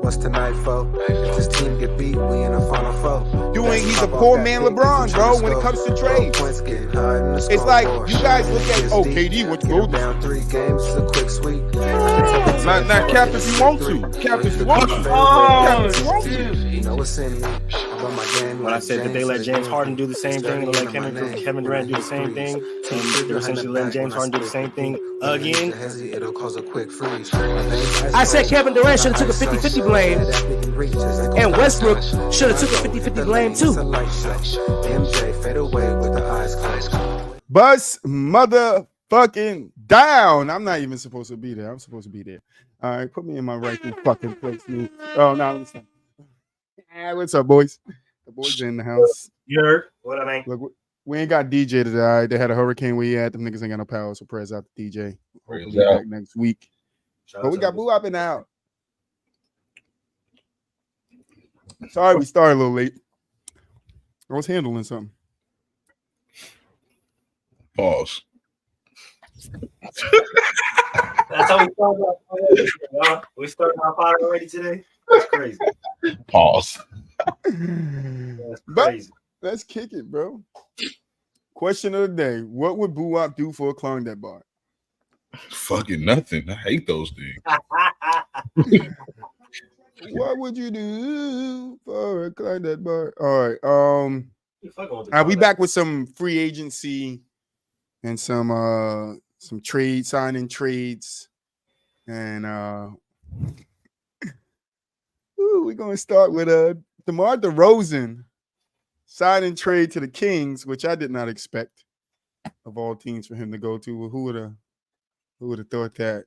What's tonight, for? If this team get beat, we in the final four. He's a poor man LeBron, bro, when it comes to trades. It's like you guys look at, KD went to go down 3 games, it's a quick sweep. Not cap if you want to. Cap if you want to. Cap if you want to. You know what's in me. When I said that they let James Harden do the same thing and let Kevin Durant do the same thing, and they're essentially letting James Harden do the same thing again. It'll cause a quick freeze. I said Kevin Durant should have took a 50-50 blame, and Westbrook should have took a 50-50 blame too. MJ fade away with the eyes closed. Bust motherfucking down. I'm not even supposed to be there. I'm supposed to be there. All right, put me in my right fucking place. Oh, no, listen. What's up, boys? The boys are in the house. You heard what I mean? Look, we ain't got DJ today. All right? They had a hurricane where he at. Them niggas ain't got no power, so prayers out to DJ. Hopefully back next week. But we got Boo up and out. Sorry, we started a little late. I was handling something. Pause. That's how we started our We started our pod already today. That's crazy. Pause. That's crazy. But let's kick it, bro. Question of the day: what would Boo Wop do for a Klondike bar? Fucking nothing. I hate those things. What would you do for a Klondike bar? All right. We back with some free agency and some trade signing trades, and we're gonna start with DeMar DeRozan signing trade to the Kings, which I did not expect of all teams for him to go to. Who would have thought that?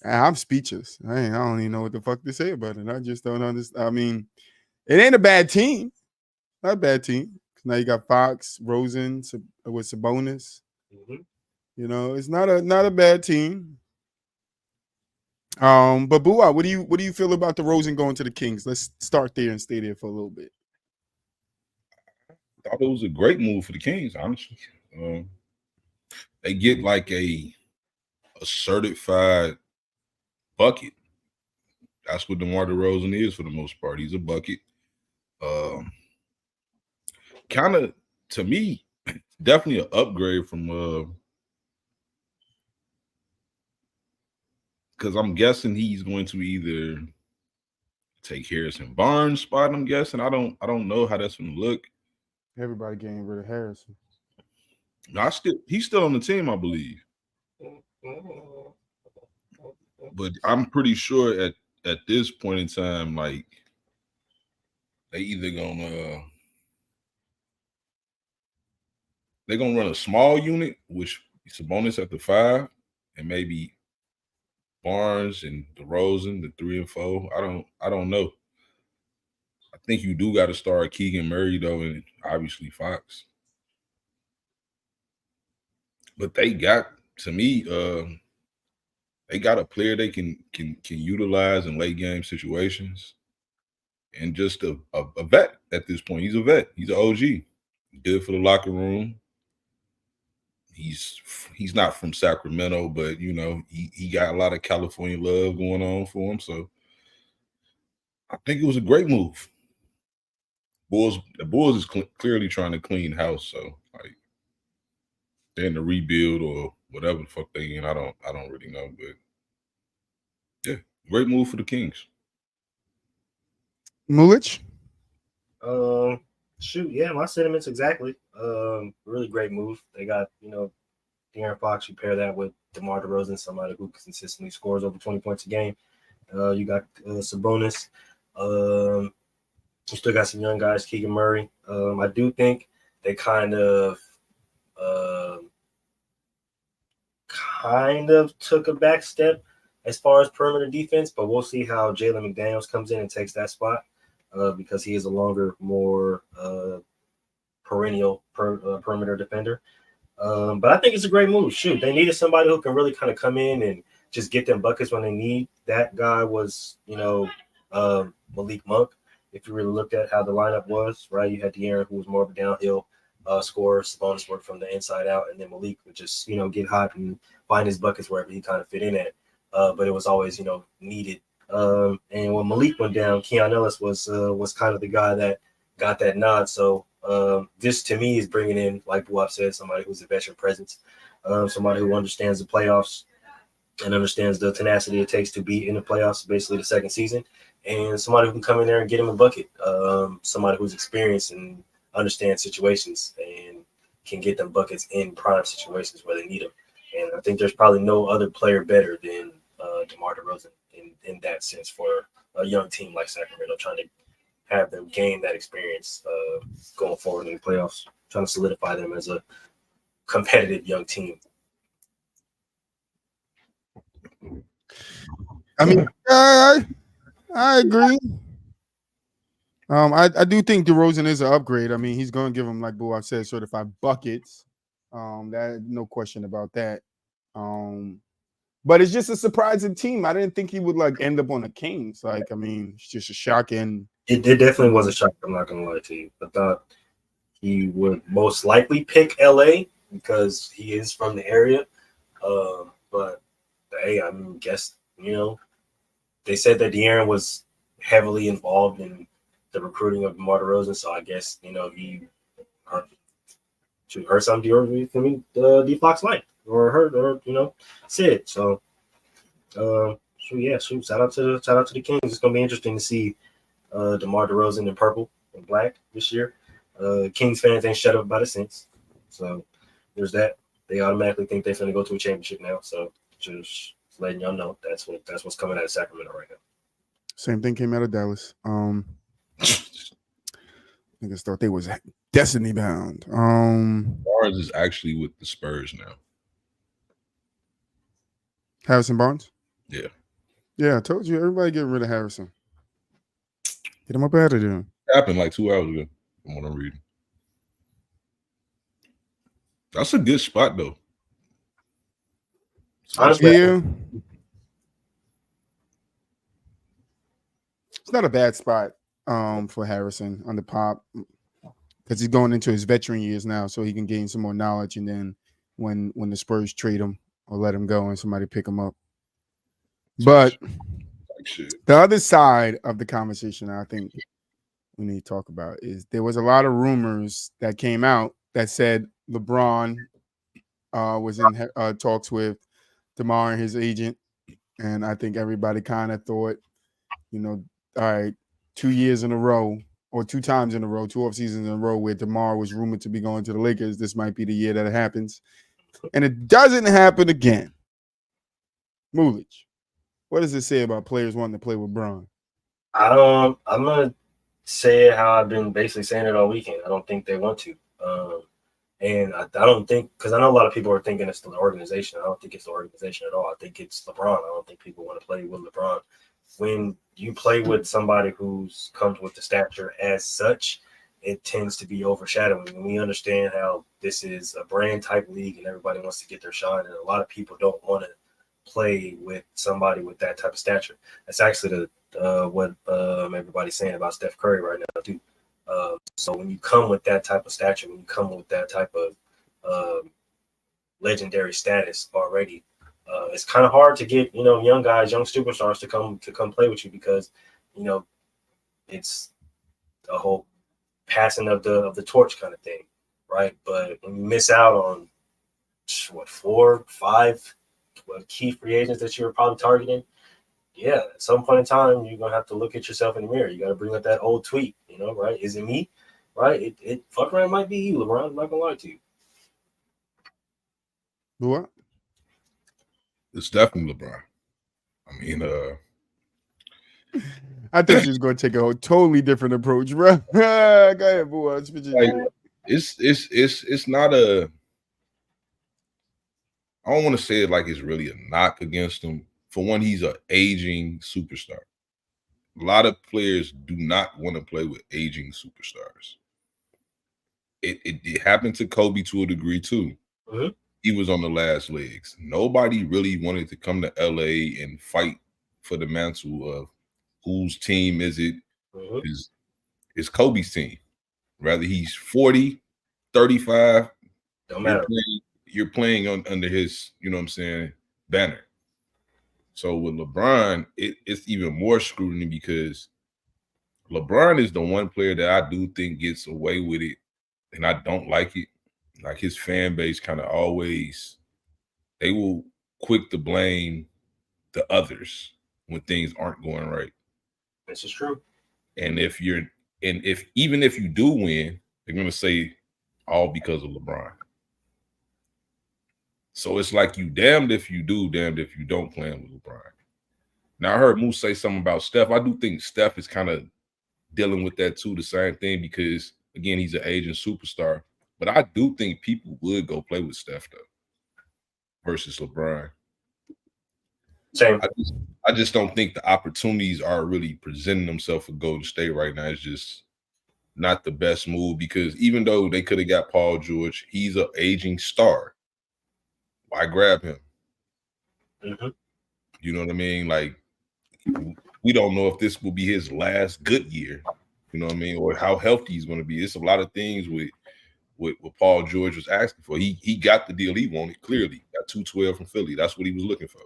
I'm speechless. I don't even know what the fuck to say about it. I just don't understand. I mean, it ain't a bad team. Not a bad team. Now you got Fox, Rosen with Sabonis. Mm-hmm. You know, it's not a bad team. But Boo, what do you feel about DeRozan going to the Kings? Let's start there and stay there for a little bit. I thought it was a great move for the Kings, honestly. They get like a certified bucket. That's what DeMar DeRozan is for the most part. He's a bucket. Kind of, to me, definitely an upgrade from because I'm guessing he's going to either take Harrison Barnes' spot. I'm guessing. I don't know how that's going to look. Everybody getting rid of Harrison. No, he's still on the team, I believe. But I'm pretty sure at this point in time, like they either they're gonna run a small unit, which Sabonis at the 5, and maybe Barnes and DeRozan, the 3 and 4. I don't know. I think you do got to start Keegan Murray though, and obviously Fox. But they got, to me, they got a player they can utilize in late game situations, and just a vet at this point. He's a vet. He's an OG. Good for the locker room. He's not from Sacramento, but you know he got a lot of California love going on for him. So I think it was a great move. The Bulls is clearly trying to clean house. So like they're in the rebuild or whatever the fuck they in. I don't really know, but yeah, great move for the Kings. Mulich? Shoot, yeah, my sentiments exactly. Really great move. They got, De'Aaron Fox. You pair that with DeMar DeRozan, somebody who consistently scores over 20 points a game. You got Sabonis. You still got some young guys, Keegan Murray. I do think they kind of took a back step as far as perimeter defense, but we'll see how Jalen McDaniels comes in and takes that spot because he is a longer, more perennial perimeter defender. But I think it's a great move. Shoot, they needed somebody who can really kind of come in and just get them buckets when they need. That guy was, Malik Monk. If you really looked at how the lineup was, right, you had De'Aaron, who was more of a downhill score. Sabonis worked from the inside out, and then Malik would just get hot and find his buckets wherever he kind of fit in at. But it was always needed. And when Malik went down, Keon Ellis was kind of the guy that got that nod. So this to me is bringing in, like Buap said, somebody who's a veteran presence, somebody who understands the playoffs and understands the tenacity it takes to be in the playoffs, basically the second season, and somebody who can come in there and get him a bucket, somebody who's experienced and understands situations and can get them buckets in prime situations where they need them. And I think there's probably no other player better than DeMar DeRozan in that sense for a young team like Sacramento, trying to have them gain that experience going forward in the playoffs, trying to solidify them as a competitive young team. I mean, I agree. I do think DeRozan is an upgrade. I mean, he's going to give him, like Buap said, certified buckets. That no question about that. But it's just a surprising team. I didn't think he would end up on the Kings. I mean, it's just a shocking. It definitely was a shock. I'm not going to lie to you. I thought he would most likely pick LA because he is from the area. But hey, I mean, guess they said that De'Aaron was heavily involved in the recruiting of DeMar DeRozan, so I guess he heard something D-Flox like or heard or said. So shout out to the Kings. It's gonna be interesting to see DeMar DeRozan in purple and black this year. Kings fans ain't shut up about it since. So there's that. They automatically think they're gonna go to a championship now. So just letting y'all know that's what's coming out of Sacramento right now. Same thing came out of Dallas. Niggas thought they was destiny bound. Barnes is actually with the Spurs now. Harrison Barnes? Yeah. Yeah, I told you, everybody getting rid of Harrison. Get him up out of there. It happened like 2 hours ago from what I'm reading. That's a good spot though. Yeah. It's not a bad spot for Harrison on the pop because he's going into his veteran years now, so he can gain some more knowledge. And then when the Spurs trade him or let him go and somebody pick him up. But the other side of the conversation I think we need to talk about is there was a lot of rumors that came out that said LeBron was in talks with DeMar and his agent. And I think everybody kind of thought, all right, 2 years in a row or 2 times in a row, 2 off seasons in a row where DeMar was rumored to be going to the Lakers. This might be the year that it happens. And it doesn't happen again. Mulich, what does it say about players wanting to play with Bron? I'm going to say how I've been basically saying it all weekend. I don't think they want to. And I don't think, because I know a lot of people are thinking it's the organization. I don't think it's the organization at all. I think it's LeBron. I don't think people want to play with LeBron. When you play with somebody who's comes with the stature as such, it tends to be overshadowing. And we understand how this is a brand type league and everybody wants to get their shine. And a lot of people don't want to play with somebody with that type of stature. That's actually what everybody's saying about Steph Curry right now too. So when you come with that type of stature, when you come with that type of legendary status already, it's kind of hard to get young guys, young superstars to come play with you because it's a whole passing of the torch kind of thing, right? But when you miss out on 4, 5 key free agents that you were probably targeting, yeah, at some point in time you're gonna have to look at yourself in the mirror. You got to bring up that old tweet, right? Is it me? Right? It fuck around might be you, LeBron. I'm not gonna lie to you. What? It's definitely LeBron. I mean, I think she's going to take a totally different approach, bro. Go ahead, boy. It's not a. I don't want to say it like it's really a knock against him. For one, he's an aging superstar. A lot of players do not want to play with aging superstars. It happened to Kobe to a degree too. Mm-hmm. He was on the last legs. Nobody really wanted to come to LA and fight for the mantle of whose team is it? Mm-hmm. Is Kobe's team. Rather he's 40, 35, Don't matter. You're playing under his, you know what I'm saying, banner. So with LeBron, it's even more scrutiny because LeBron is the one player that I do think gets away with it, and I don't like it. Like his fan base kind of always, they will quick to blame the others when things aren't going right. This is true. And even if you do win, they're gonna say all because of LeBron. So it's like you damned if you do, damned if you don't playing with LeBron. Now I heard Moose say something about Steph. I do think Steph is kind of dealing with that too, the same thing, because again, he's an aging superstar. But I do think people would go play with Steph though versus LeBron. Same. I just don't think the opportunities are really presenting themselves for Golden State right now. It's just not the best move, because even though they could have got Paul George, he's an aging star. Why grab him? Mm-hmm. You know what I mean? Like, we don't know if this will be his last good year, you know what I mean, or how healthy he's going to be. It's a lot of things with what Paul George was asking for. He got the deal he wanted, clearly. Got 212 from Philly. That's what he was looking for.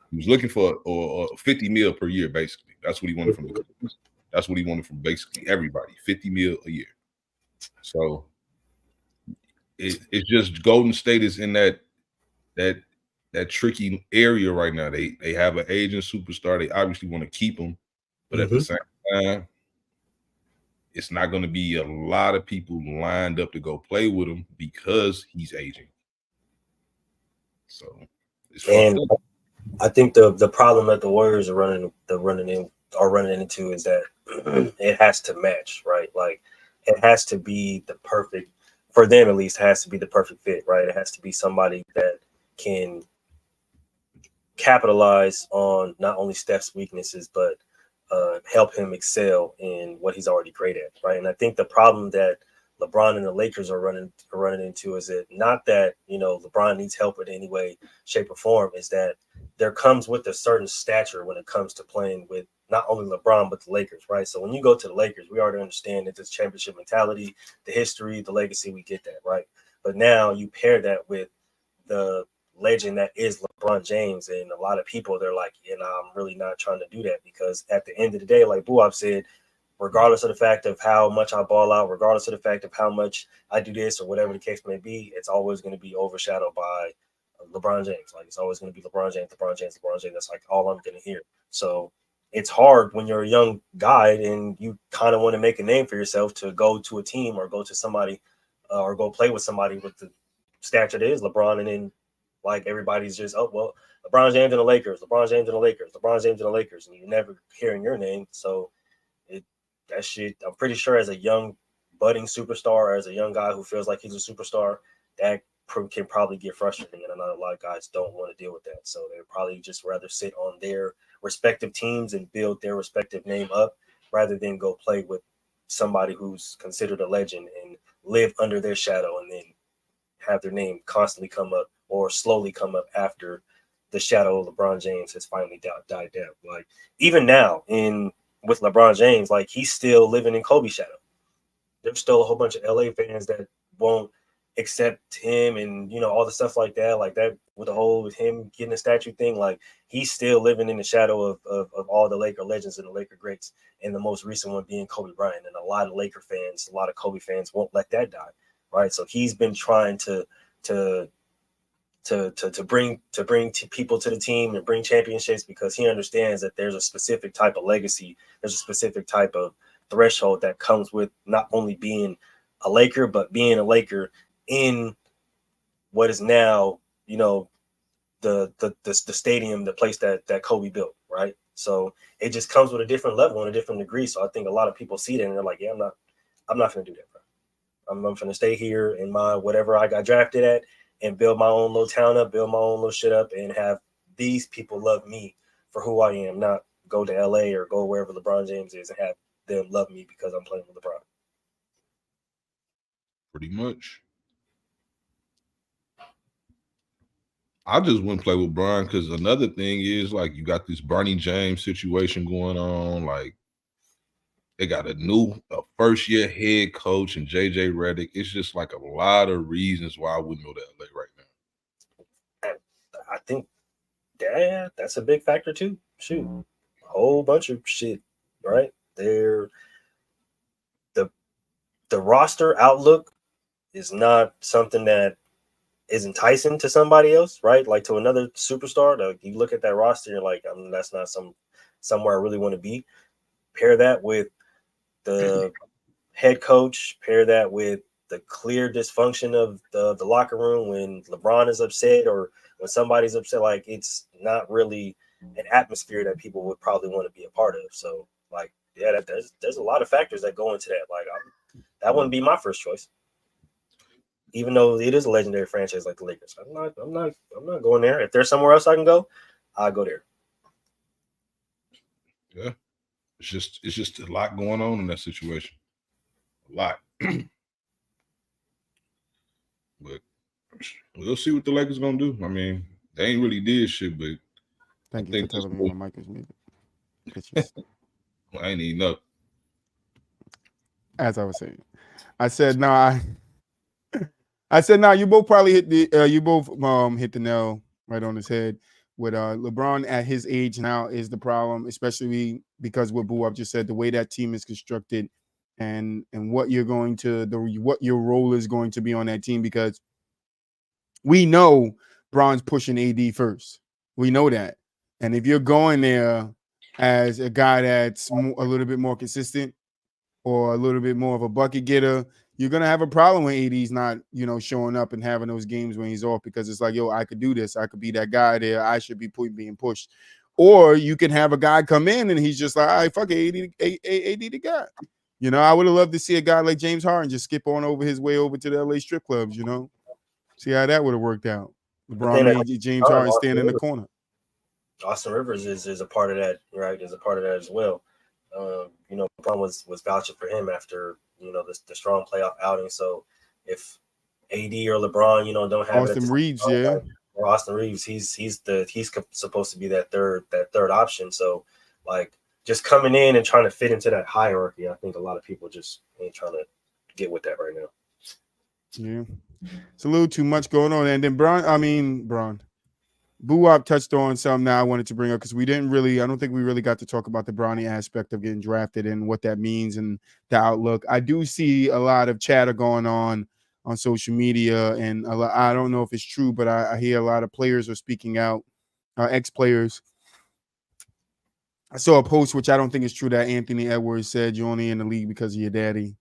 He was looking for or 50 mil per year, basically. That's what he wanted from the Clippers. That's what he wanted from basically everybody, 50 mil a year. So it's just Golden State is in that tricky area right now. They have an aging superstar. They obviously want to keep him, but at the same time, it's not going to be a lot of people lined up to go play with him because he's aging. So and I think the problem that the Warriors are running into is that it has to match, right? Like it has to be the perfect, for them at least, has to be the perfect fit, right? It has to be somebody that can capitalize on not only Steph's weaknesses, but help him excel in what he's already great at, right? And I think the problem that LeBron and the Lakers are running into is that not that, you know, LeBron needs help in any way, shape, or form, is that there comes with a certain stature when it comes to playing with not only LeBron, but the Lakers, right? So when you go to the Lakers, we already understand that this championship mentality, the history, the legacy, we get that, right? But now you pair that with the legend that is LeBron James, and a lot of people, they're like, you know, I'm really not trying to do that, because at the end of the day, like Buab said, regardless of the fact of how much I ball out, regardless of the fact of how much I do this or whatever the case may be, it's always going to be overshadowed by LeBron James. Like it's always going to be LeBron James. That's like all I'm going to hear. So it's hard when you're a young guy and you kind of want to make a name for yourself to go to a team or go to somebody or go play with somebody with the stature that is LeBron, and then like everybody's just, oh, well, LeBron James and the Lakers, LeBron James and the Lakers, LeBron James and the Lakers, and you're never hearing your name. So that shit, I'm pretty sure as a young budding superstar, as a young guy who feels like he's a superstar, that can probably get frustrating, and I know a lot of guys don't want to deal with that. So they'd probably just rather sit on their respective teams and build their respective name up rather than go play with somebody who's considered a legend and live under their shadow and then have their name constantly come up or slowly come up after the shadow of LeBron James has finally died down. Like even now with LeBron James, like he's still living in Kobe's shadow. There's still a whole bunch of LA fans that won't accept him and, you know, all the stuff like that with him getting a statue thing. Like he's still living in the shadow of all the Laker legends and the Laker greats, and the most recent one being Kobe Bryant. And a lot of Laker fans, a lot of Kobe fans won't let that die, right? So he's been trying to bring people to the team and bring championships, because he understands that there's a specific type of legacy, there's a specific type of threshold that comes with not only being a Laker, but being a Laker in what is now, you know, the stadium, the place that Kobe built, right? So it just comes with a different level and a different degree. So I think a lot of people see that and they're like, yeah, I'm not gonna do that, bro. I'm gonna stay here in my whatever I got drafted at and build my own little town up, build my own little shit up, and have these people love me for who I am, not go to LA or go wherever LeBron James is and have them love me because I'm playing with LeBron. Pretty much. I just wouldn't play with Brian because another thing is, like, you got this Bronny James situation going on. Like, They got a first-year head coach and JJ Redick. It's just like a lot of reasons why I wouldn't go to LA right now. And I think that's a big factor too. Shoot, a whole bunch of shit, right? The roster outlook is not something that is enticing to somebody else, right? Like to another superstar. Like you look at that roster, you're like, that's not somewhere I really want to be. Pair that with the head coach, pair that with the clear dysfunction of the locker room when LeBron is upset or when somebody's upset. Like it's not really an atmosphere that people would probably want to be a part of. So like, yeah, there's a lot of factors that go into that. Like that wouldn't be my first choice. Even though it is a legendary franchise like the Lakers, I'm not going there. If there's somewhere else I can go, I'll go there. Yeah, it's just a lot going on in that situation, a lot. But we'll see what the Lakers gonna do. I mean, they ain't really did shit, but Thank you for telling me my mic is muted. I ain't even know. As I was saying, I said no. I said no. You both probably hit the nail right on his head. With LeBron at his age now is the problem, especially because what Boo just said, the way that team is constructed, and what you're going to what your role is going to be on that team, because we know Bron's pushing AD first. We know that, and if you're going there as a guy that's a little bit more consistent or a little bit more of a bucket getter, you're going to have a problem when AD's not, showing up and having those games when he's off, because it's like, yo, I could do this. I could be that guy there. I should be being pushed. Or you can have a guy come in and he's just like, all right, fuck it, AD the guy. I would have loved to see a guy like James Harden just skip on over his way over to the LA strip clubs, See how that would have worked out. LeBron made James Harden stand in the corner. Austin Rivers is a part of that, right? Is a part of that as well. LeBron was vouching for him after the strong playoff outing. So if AD or LeBron, don't have Austin Reeves, yeah, or Austin Reeves, he's supposed to be that third option. So like just coming in and trying to fit into that hierarchy, I think a lot of people just ain't trying to get with that right now. Yeah, it's a little too much going on. And then Bron. Boo-Wop touched on something that I wanted to bring up, because I don't think we really got to talk about the Bronny aspect of getting drafted and what that means and the outlook. I do see a lot of chatter going on social media, and I don't know if it's true, but I hear a lot of players are speaking out, ex-players. I saw a post, which I don't think is true, that Anthony Edwards said you're only in the league because of your daddy.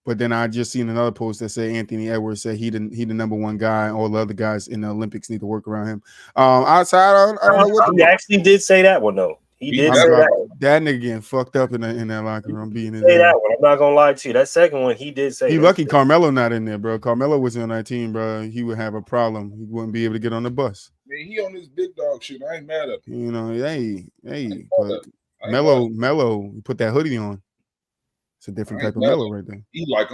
But then I just seen another post that said Anthony Edwards said he the number one guy. All the other guys in the Olympics need to work around him. Outside, I don't know what he actually did say that one though. He did say that. That nigga getting fucked up in that locker room. Being in say that one. I'm not gonna lie to you. That second one, he did say. He lucky Carmelo not in there, bro. Carmelo was on that team, bro. He would have a problem. He wouldn't be able to get on the bus. Man, he on this big dog shit. I ain't mad at him. Hey, but Melo, he put that hoodie on. It's a different type of Melo right there. He like,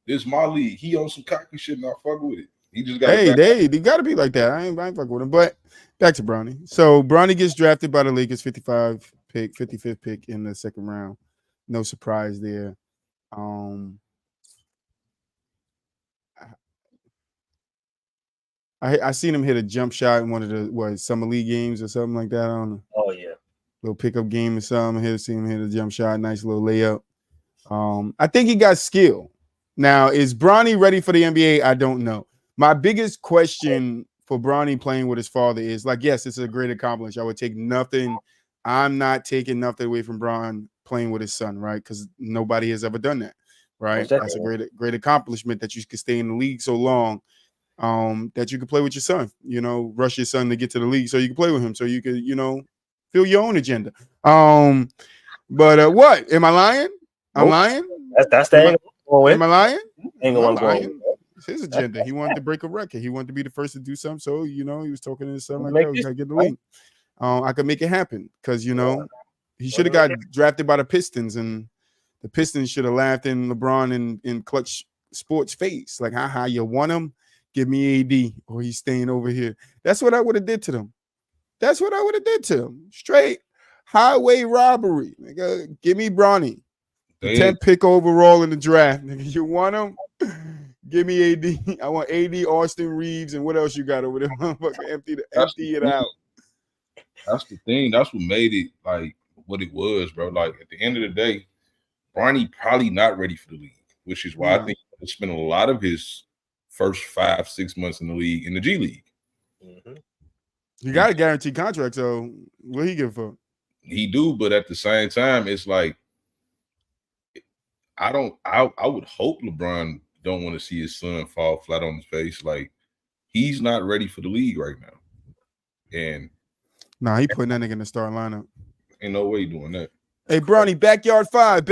this is my league. He on some cocky shit and I fuck with it. He just got they got to be like that. I ain't fuck with him. But back to Bronny. So Bronny gets drafted by the Lakers, 55th pick in the second round. No surprise there. I seen him hit a jump shot in one of the summer league games or something like that. I don't know. Oh yeah. Little pickup game or something. I seen him hit a jump shot, nice little layup. I think he got skill. Now, is Bronny ready for the NBA? I don't know. My biggest question for Bronny playing with his father is, like, yes, it's a great accomplishment. I would take nothing. I'm not taking nothing away from Bron playing with his son, right? Because nobody has ever done that, right? Exactly. That's a great accomplishment that you could stay in the league so long, that you could play with your son, rush your son to get to the league so you can play with him, so you could, feel your own agenda. But what? Am I lying? I'm lying? That's the angle. Am I lying? I'm lying. It's his agenda. He wanted to break a record. He wanted to be the first to do something. So, he was talking to his son like, we gotta get the league. I could make it happen, because, he should have got drafted by the Pistons, and the Pistons should have laughed in LeBron in Clutch Sports face. Like, haha, you want him? Give me AD, or he's staying over here. That's what I would have did to them. Straight. Highway robbery. Nigga, give me Bronny. The They 10th pick overall in the draft. Nigga, you want him? Give me AD. I want AD, Austin Reeves, and what else you got over there? Motherfucker, empty it out. That's the thing. That's what made it like what it was, bro. Like at the end of the day, Bronny probably not ready for the league, which is why I think he spent a lot of his first 5-6 months in the league in the G League. Mm-hmm. You got a guaranteed contract, so what he give for? He do, but at the same time, it's like I would hope LeBron don't want to see his son fall flat on his face. Like he's not ready for the league right now, and he putting that nigga in the starting lineup. Ain't no way he doing that. Hey, Bronny, backyard five.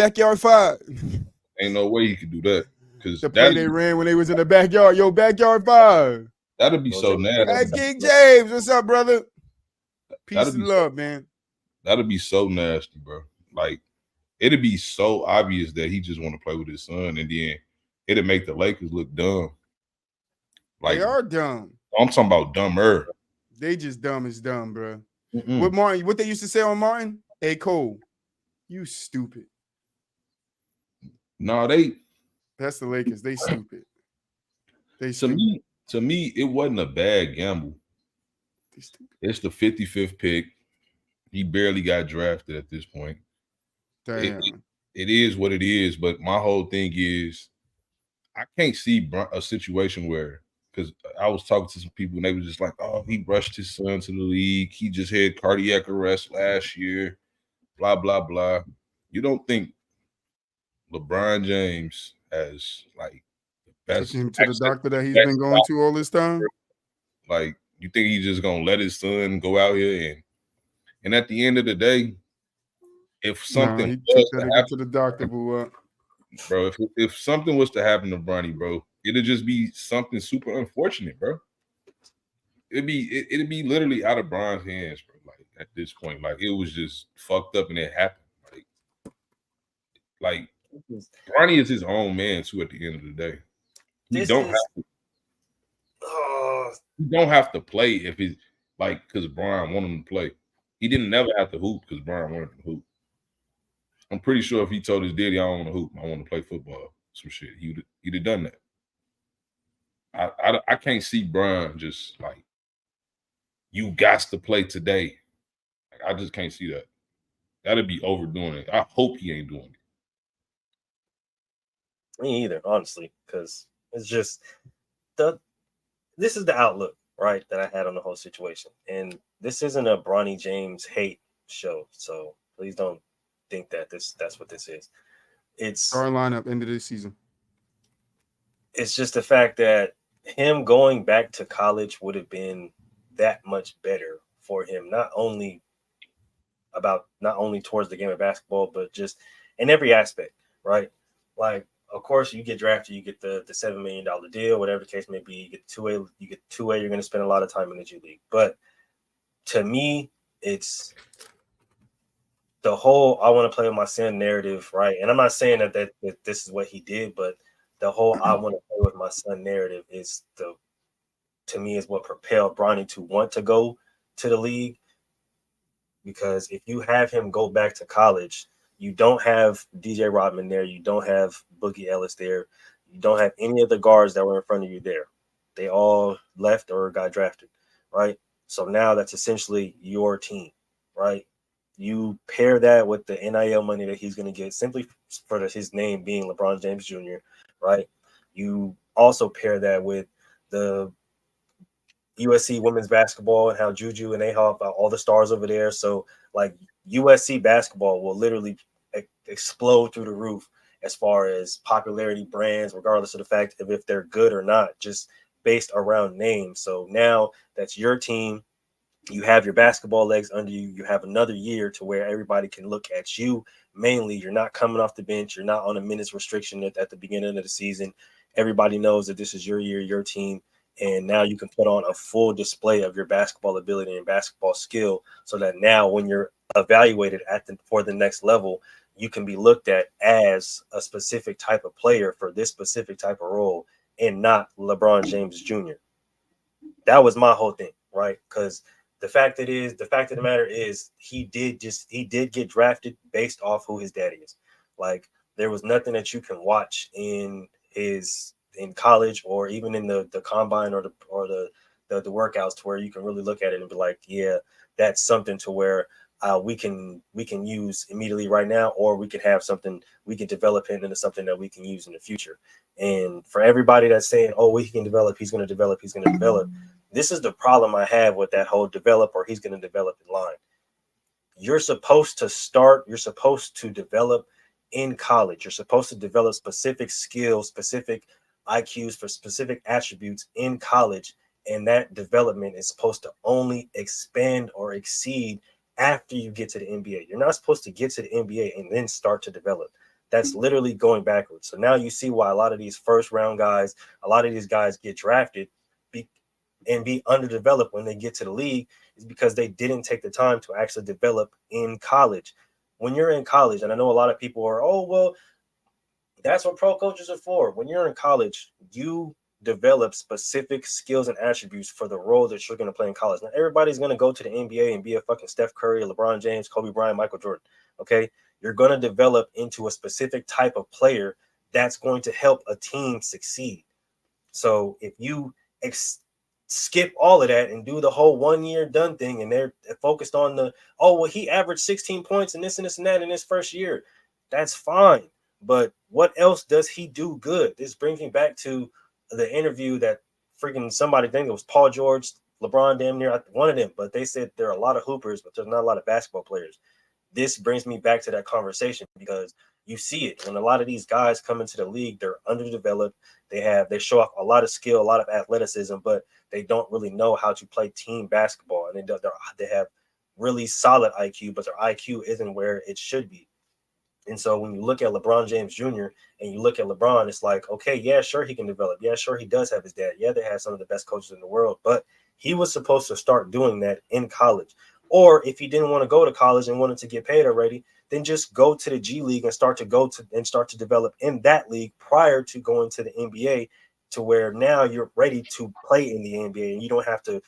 Ain't no way he could do that. Because the play they ran when they was in the backyard. Yo, backyard five. That'd be so nasty. Hey, King James, what's up, brother? Peace and love, man. That'd be so nasty, bro. Like, it'd be so obvious that he just want to play with his son, and then it'd make the Lakers look dumb. Like, they are dumb. I'm talking about dumber. They just dumb as dumb, bro. What they used to say on Martin? Hey, Cole, you stupid. No, that's the Lakers. They stupid. To me, it wasn't a bad gamble. It's the 55th pick. He barely got drafted at this point. Damn. It is what it is. But my whole thing is, I can't see a situation where, because I was talking to some people and they were just like, oh, he rushed his son to the league. He just had cardiac arrest last year, blah, blah, blah. You don't think LeBron James has, like, the best. Took him to the doctor that he's been going to all this time? Like, you think he's just going to let his son go out here and at the end of the day, if something was to happen to the doctor, bro, if something was to happen to Bronny, bro, it'd just be something super unfortunate, bro. It'd be literally out of Bron's hands, bro. Like at this point, like it was just fucked up and it happened. Like Bronny is his own man too. At the end of the day, you don't have to play if he's like because Bron wanted him to play. He didn't never have to hoop because Bron wanted him to hoop. I'm pretty sure if he told his daddy, I don't want to hoop, I want to play football, some shit, he'd have done that. I can't see Bron just like, you got to play today. Like, I just can't see that. That'd be overdoing it. I hope he ain't doing it. Me either, honestly, because it's just this is the outlook, right, that I had on the whole situation. And this isn't a Bronny James hate show, so please don't think that that's what this is. It's our lineup end of the season. It's just the fact that him going back to college would have been that much better for him, not only towards the game of basketball, but just in every aspect, right? Like, of course, you get drafted, you get the $7 million deal, whatever the case may be. You get two-way. You're going to spend a lot of time in the G League. But to me, it's the whole I want to play with my son narrative, right? And I'm not saying that this is what he did, but the whole I want to play with my son narrative is to me is what propelled Bronny to want to go to the league. Because if you have him go back to college, you don't have DJ Rodman there, you don't have Boogie Ellis there, you don't have any of the guards that were in front of you there. They all left or got drafted, right? So now that's essentially your team, right? You pair that with the NIL money that he's going to get simply for his name being LeBron James Jr., right? You also pair that with the USC women's basketball and how Juju and they have all the stars over there. So, like, USC basketball will literally explode through the roof as far as popularity, brands, regardless of the fact of if they're good or not, just based around names. So now that's your team. You have your basketball legs under you. You have another year to where everybody can look at you. Mainly, you're not coming off the bench. You're not on a minutes restriction at the beginning of the season. Everybody knows that this is your year, your team. And now you can put on a full display of your basketball ability and basketball skill so that now when you're evaluated for the next level, you can be looked at as a specific type of player for this specific type of role and not LeBron James Jr. That was my whole thing, right? Because the fact of the matter is he did get drafted based off who his daddy is. Like there was nothing that you can watch in college or even in the combine or the workouts to where you can really look at it and be like, yeah, that's something to where we can use immediately right now, or we can have something we can develop it into something that we can use in the future. And for everybody that's saying, oh, he can develop, he's going to develop, this is the problem I have with that whole develop or he's going to develop in line. You're supposed to develop in college. You're supposed to develop specific skills, specific IQs for specific attributes in college. And that development is supposed to only expand or exceed after you get to the NBA. You're not supposed to get to the NBA and then start to develop. That's literally going backwards. So now you see why a lot of these first round guys, a lot of these guys get drafted and be underdeveloped when they get to the league, is because they didn't take the time to actually develop in college. When you're in college, and I know a lot of people are, oh, well, that's what pro coaches are for. When you're in college, you develop specific skills and attributes for the role that you're going to play in college. Now, everybody's going to go to the NBA and be a fucking Steph Curry, LeBron James, Kobe Bryant, Michael Jordan. Okay. You're going to develop into a specific type of player that's going to help a team succeed. So if you skip all of that and do the whole 1 year done thing, and they're focused on he averaged 16 points and this and this and that in his first year, that's fine. But what else does he do good? This brings me back to the interview that freaking somebody, I think it was Paul George, LeBron, damn near one of them, but they said there are a lot of hoopers, but there's not a lot of basketball players. This brings me back to that conversation because you see it when a lot of these guys come into the league, they're underdeveloped. They show off a lot of skill, a lot of athleticism, but they don't really know how to play team basketball. And they have really solid IQ, but their IQ isn't where it should be. And so when you look at LeBron James Jr. and you look at LeBron, it's like, okay, yeah, sure, he can develop. Yeah, sure, he does have his dad. Yeah, they have some of the best coaches in the world, but he was supposed to start doing that in college. Or if he didn't want to go to college and wanted to get paid already, then just go to the G League and start to develop in that league prior to going to the NBA, to where now you're ready to play in the NBA and you don't have to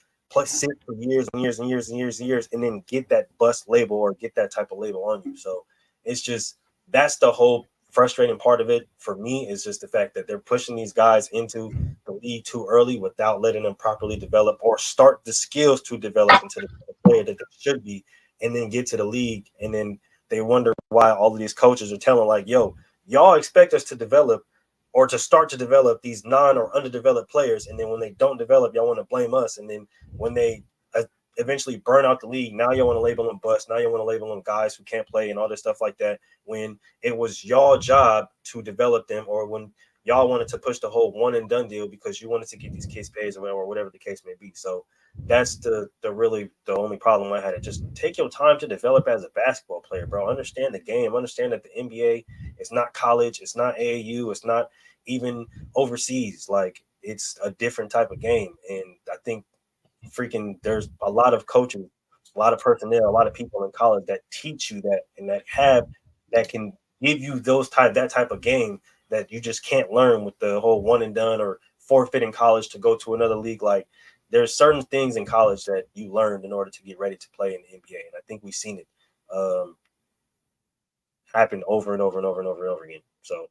sit for years and years and years and years and years and then get that bust label or get that type of label on you. So it's just, that's the whole frustrating part of it for me, is just the fact that they're pushing these guys into the league too early without letting them properly develop or start the skills to develop into the player that they should be, and then get to the league. And then they wonder why all of these coaches are telling like, yo, y'all expect us to develop or to start to develop these non or underdeveloped players. And then when they don't develop, y'all want to blame us. And then when they eventually burn out the league, now you want to label them bust. Now you want to label them guys who can't play and all this stuff like that, when it was y'all job to develop them, or when y'all wanted to push the whole one and done deal because you wanted to get these kids paid or whatever the case may be. So that's the only problem I had. Just take your time to develop as a basketball player, bro. Understand the game. Understand that the NBA is not college. It's not AAU. It's not even overseas. Like, it's a different type of game. And I think there's a lot of coaches, a lot of personnel, a lot of people in college that teach you that, and that can give you that type of game that you just can't learn with the whole one and done or forfeiting college to go to another league. Like, there's certain things in college that you learned in order to get ready to play in the NBA. And I think we've seen it happen over and over and over and over and over again. So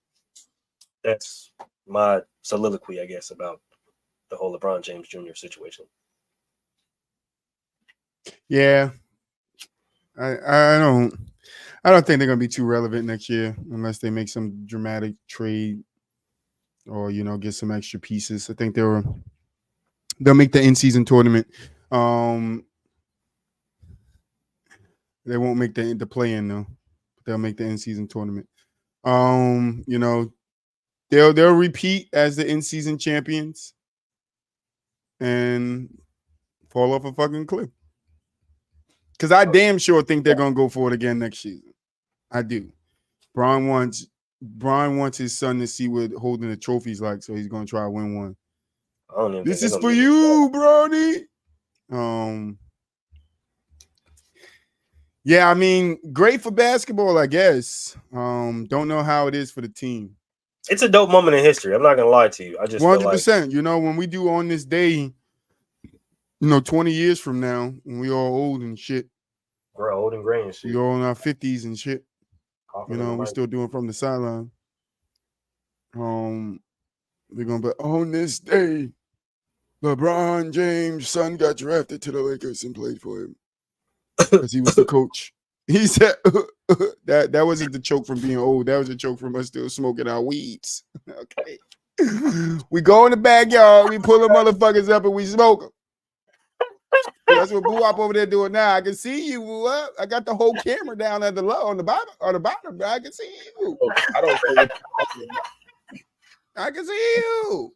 that's my soliloquy, I guess, about the whole LeBron James Jr. situation. Yeah, I don't think they're gonna be too relevant next year unless they make some dramatic trade or get some extra pieces. I think they'll make the in-season tournament. They won't make the play-in though. They'll make the in-season tournament. They'll repeat as the in-season champions and fall off a fucking cliff. Because I damn sure think they're gonna go for it again next season. I do. Bron wants his son to see what holding the trophy's like, so he's gonna try to win one. This is for you, Bronny. Yeah, I mean, great for basketball, I guess. Don't know how it is for the team. It's a dope moment in history. I'm not gonna lie to you. I just 100%. When we do on this day, 20 years from now, when we all old and shit, We're old and gray and shit. we all in our 50s and shit. Coughing You in the know, we're mic. still doing from the sideline. They're gonna be on this day, LeBron James' son got drafted to the Lakers and played for him because he was the coach. He said that wasn't the choke from being old. That was a choke from us still smoking our weeds. Okay. We go in the backyard, we pull the motherfuckers up and we smoke them. That's what Boo Wop over there doing now. I can see you, Boo Wop. I got the whole camera down at the low on the bottom, but I can see you. I don't know. I can see you.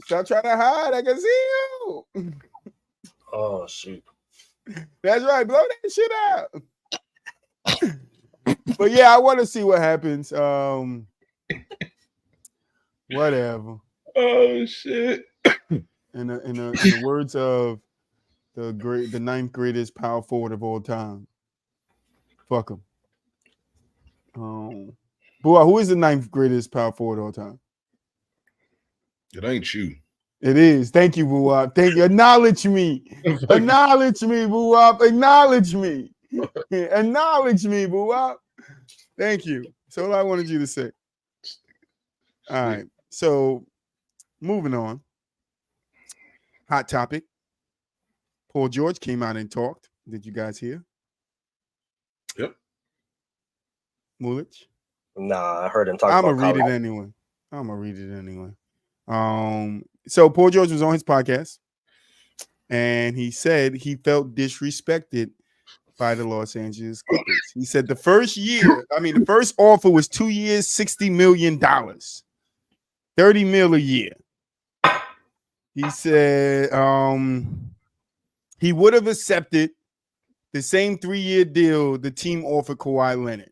Stop trying to hide. I can see you. Oh shoot. That's right. Blow that shit out. But yeah, I want to see what happens. Whatever. Oh shit. In the words of the ninth greatest power forward of all time. Fuck him. Boy, who is the ninth greatest power forward of all time? It ain't you. It is. Thank you, Boo Wop. Thank you. Acknowledge me. Acknowledge me, Boo Wop. Acknowledge me. Acknowledge me, Boo Wop. Thank you. That's all I wanted you to say. All right. So, moving on. Hot topic. Paul George came out and talked. Did you guys hear? Yep. Mulich? Nah, I heard him talk I'm about gonna read it anyway. So Paul George was on his podcast, and he said he felt disrespected by the Los Angeles Clippers. He said the first offer was 2 years, $60 million, $30 million a year. He said he would have accepted the same 3-year deal the team offered Kawhi Leonard.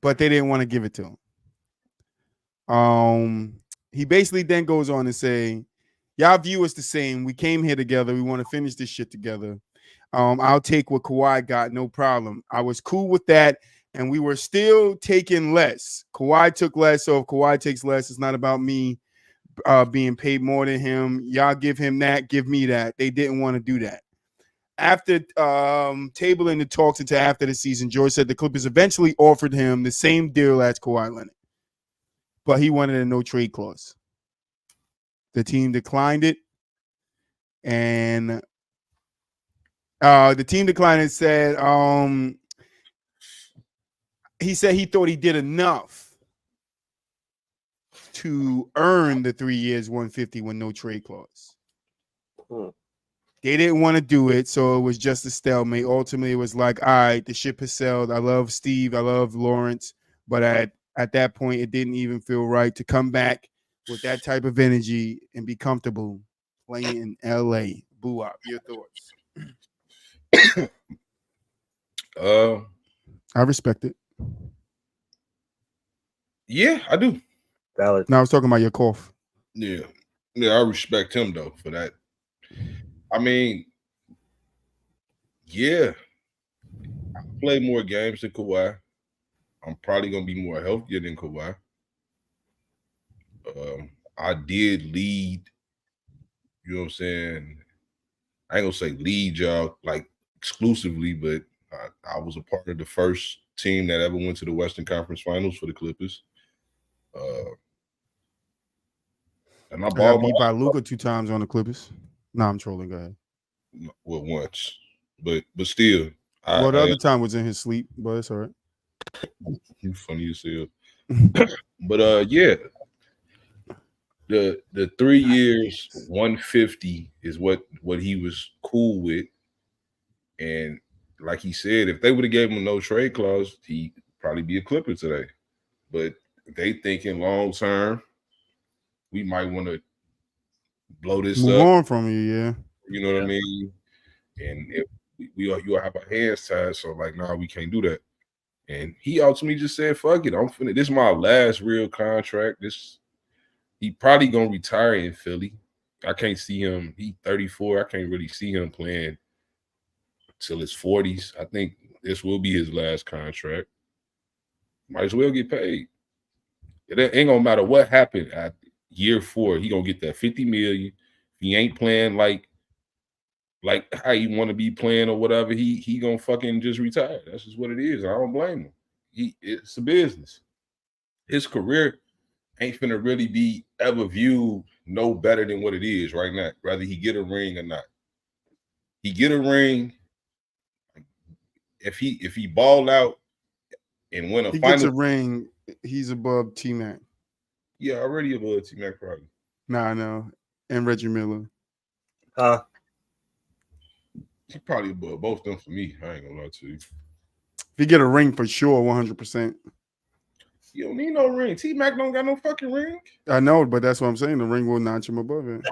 But they didn't want to give it to him. He basically then goes on to say, y'all view us the same. We came here together. We want to finish this shit together. I'll take what Kawhi got, no problem. I was cool with that, and we were still taking less. Kawhi took less, so if Kawhi takes less, it's not about me being paid more than him. Y'all give him that, give me that. They didn't want to do that. After tabling the talks until after the season, George said the Clippers eventually offered him the same deal as Kawhi Leonard, but he wanted a no-trade clause. The team declined it, and and said he said he thought he did enough to earn the 3 years, 150 with no trade clause. They didn't want to do it, so it was just a stalemate. Ultimately, it was like, all right, the ship has sailed. I love Steve. I love Lawrence. But at that point, it didn't even feel right to come back with that type of energy and be comfortable playing in L.A. Boo Wop, your thoughts? I respect it. Yeah, I do. Valid. No, I was talking about your cough. Yeah, I respect him though for that. I mean, yeah, I play more games than Kawhi. I'm probably gonna be more healthier than Kawhi. I did lead. You know what I'm saying? I ain't gonna say lead y'all like exclusively, but I was a part of the first team that ever went to the Western Conference Finals for the Clippers. And I got beat by Luka 2 times on the Clippers. No, I'm trolling. Go ahead. Well, once, but still. The other time was in his sleep, but it's all right. You funny as hell. But yeah, the 3 years, 150 is what he was cool with, and like he said, if they would have gave him a no trade clause, he'd probably be a Clipper today. But they thinking long term, we might want to blow this Move up. on from you, yeah. You know what I mean? And if you'll have our hands tied, so like, nah, we can't do that. And he ultimately just said, fuck it, this is my last real contract. He probably gonna retire in Philly. I can't see him. He 34. I can't really see him playing till his 40s. I think this will be his last contract. Might as well get paid. It ain't gonna matter what happened. year 4, he gonna get that 50 million. If he ain't playing like how you want to be playing or whatever, he gonna fucking just retire. That's just what it is. I don't blame him. It's a business. His career ain't finna really be ever viewed no better than what it is right now, whether he get a ring or not. He get a ring. If he ball out and win a he final, gets a ring, he's above T-Mac. Yeah, already above T-Mac probably. Nah, no, and Reggie Miller. He probably above both them for me. I ain't gonna lie to you. If he get a ring for sure, 100%. You don't need no ring. T-Mac don't got no fucking ring. I know, but that's what I'm saying. The ring will notch him above it.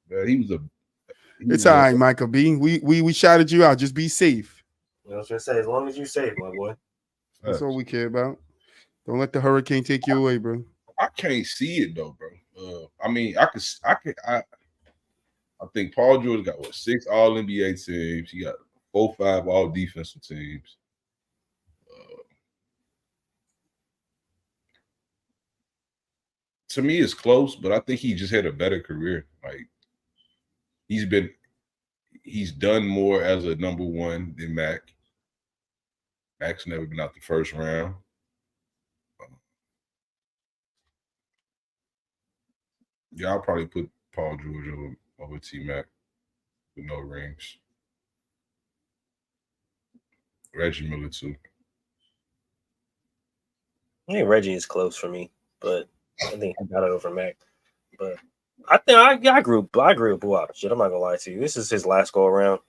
Man, it's all right, Michael B. We shouted you out. Just be safe. I was gonna say, as long as you safe, my boy. That's all we care about. Don't let the hurricane take you away, bro. I can't see it though, bro. I mean, I think Paul George got 6 All NBA teams. He got 4, 5 All Defensive teams. To me, it's close, but I think he just had a better career. Like he's done more as a number 1 than Mac. Mac's never been out the first round. Yeah, I'll probably put Paul George over T-Mac with no rings. Reggie Miller too. I think Reggie is close for me, but I think he got it over Mac. But I think I agree with Buap. Shit, I'm not gonna lie to you. This is his last go around.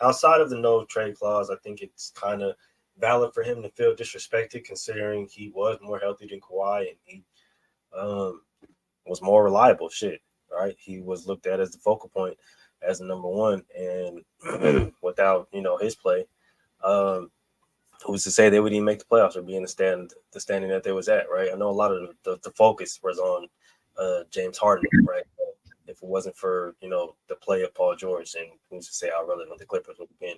Outside of the no trade clause, I think it's kind of valid for him to feel disrespected, considering he was more healthy than Kawhi and he was more reliable. Shit, right? He was looked at as the focal point, as the number 1, and without his play, who's to say they would even make the playoffs or be in the standing that they was at, right? I know a lot of the focus was on James Harden, right? If it wasn't for the play of Paul George, and who's to say how relevant the Clippers would have been,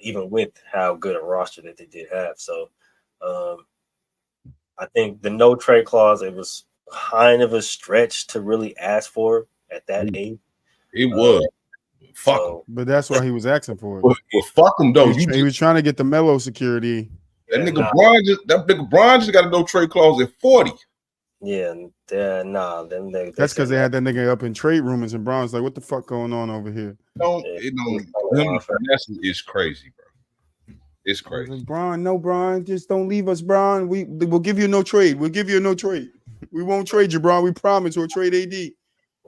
even with how good a roster that they did have. So I think the no trade clause, it was kind of a stretch to really ask for at that age. It was. Fuck him. But that's why he was asking for it. Well, fuck him though. He was trying to get the Melo security. That nigga Bron just got a no trade clause at 40. Yeah, That's because they had that nigga up in trade rumors, and Bron's like, "What the fuck going on over here?" It's crazy, bro. It's crazy. Like, Bron, just don't leave us, Bron. We'll give you no trade. We'll give you no trade. We won't trade you, Bron. We promise we'll trade AD.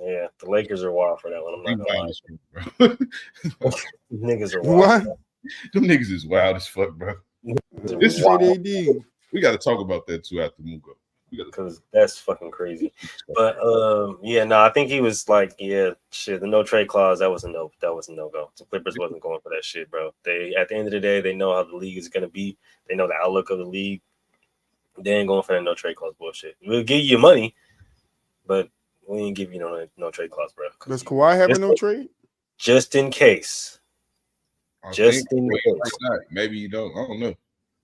Yeah, the Lakers are wild for that one. I'm not gonna lie. Niggas are wild. What? Them niggas is wild as fuck, bro. This is AD. We got to talk about that too after Mugo. Because that's fucking crazy. But I think he was like, the no trade clause, that was a no go. The Clippers wasn't going for that shit, bro. They, at the end of the day, they know how the league is gonna be. They know the outlook of the league. They ain't going for that no trade clause bullshit. We'll give you money, but we ain't give you no trade clause, bro. Does Kawhi have a no trade? Just in case. Maybe you don't. I don't know.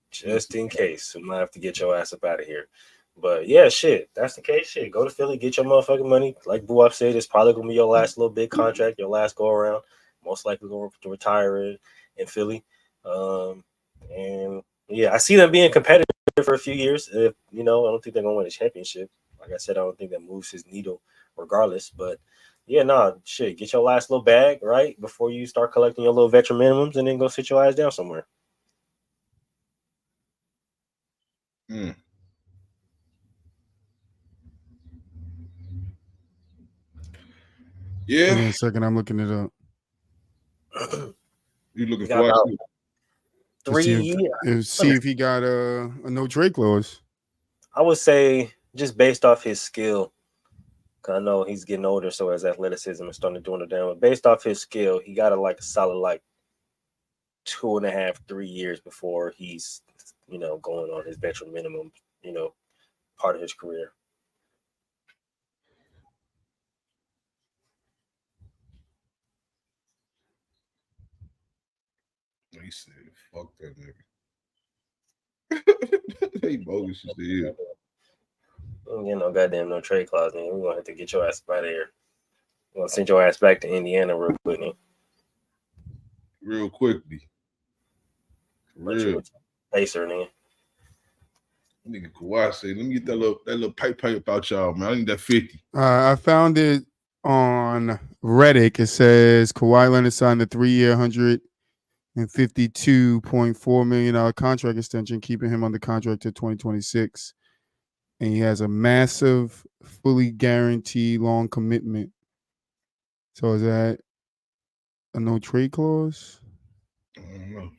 Just in case. We might have to get your ass up out of here. But yeah, shit. That's the case. Shit. Go to Philly, get your motherfucking money. Like Buap said, it's probably gonna be your last little big contract, your last go around. Most likely going to retire in Philly. And yeah, I see them being competitive for a few years. I don't think they're gonna win a championship. Like I said, I don't think that moves his needle regardless. But yeah, shit. Get your last little bag, right? Before you start collecting your little veteran minimums and then go sit your ass down somewhere. Yeah. Give me a second, I'm looking it up. You looking for 3 years? See if he got a no trade clause. I would say just based off his skill, because I know he's getting older, so his athleticism is starting to dwindle down. But based off his skill, he got a solid 2.5, 3 years before he's going on his veteran minimum, part of his career. He said, "Fuck that nigga." They bogus as hell. don't get no goddamn no trade clause, nigga. We're gonna have to get your ass out of here. We're gonna send your ass back to Indiana real quick, nigga. Real quickly. Real. Pacer, nigga. Nigga Kawhi say, let me get that little pipe about y'all, man. I need that 50. I found it on Reddit. It says Kawhi Leonard signed a 3-year, $152.4 million contract extension, keeping him under contract to 2026. And he has a massive, fully guaranteed long commitment. So is that a no trade clause? I don't know.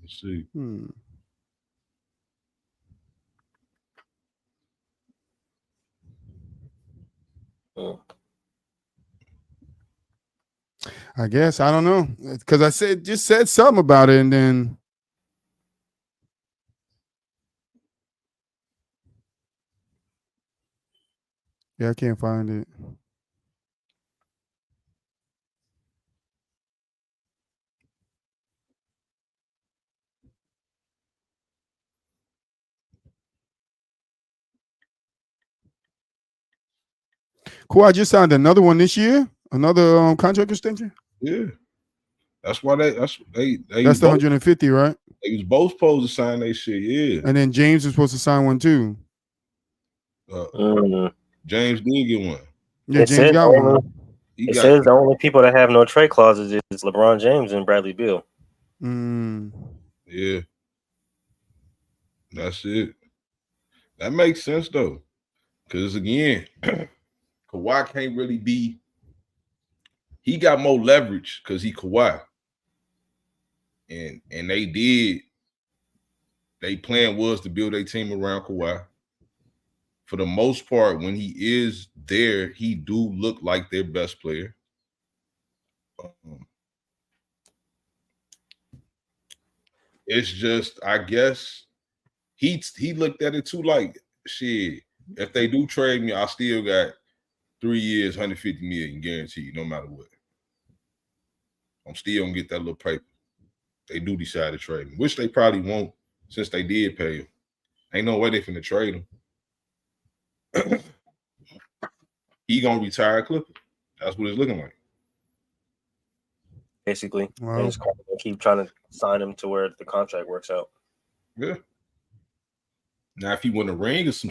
Let's see. I guess I don't know, because I just said something about it, and then I can't find it. Kawhi just signed another one this year, another contract extension. Yeah, that's why that's the 150, right? They was both supposed to sign that shit. Yeah, and then James was supposed to sign one too. James did get one. Yeah, James got one. It says the only people that have no trade clauses is LeBron James and Bradley Beal. Yeah, that's it. That makes sense though, because again, Kawhi can't really be. He got more leverage because he Kawhi, and they plan was to build a team around Kawhi. For the most part, when he is there, he do look like their best player. It's just, I guess, he looked at it too like, shit, if they do trade me, I still got 3 years, $150 million guaranteed, no matter what. I'm still gonna get that little paper. They do decide to trade him, which they probably won't, since they did pay him. Ain't no way they finna trade him. He gonna retire a Clipper. That's what it's looking like. Basically, they just keep trying to sign him to where the contract works out. Yeah. Now, if he win a ring or some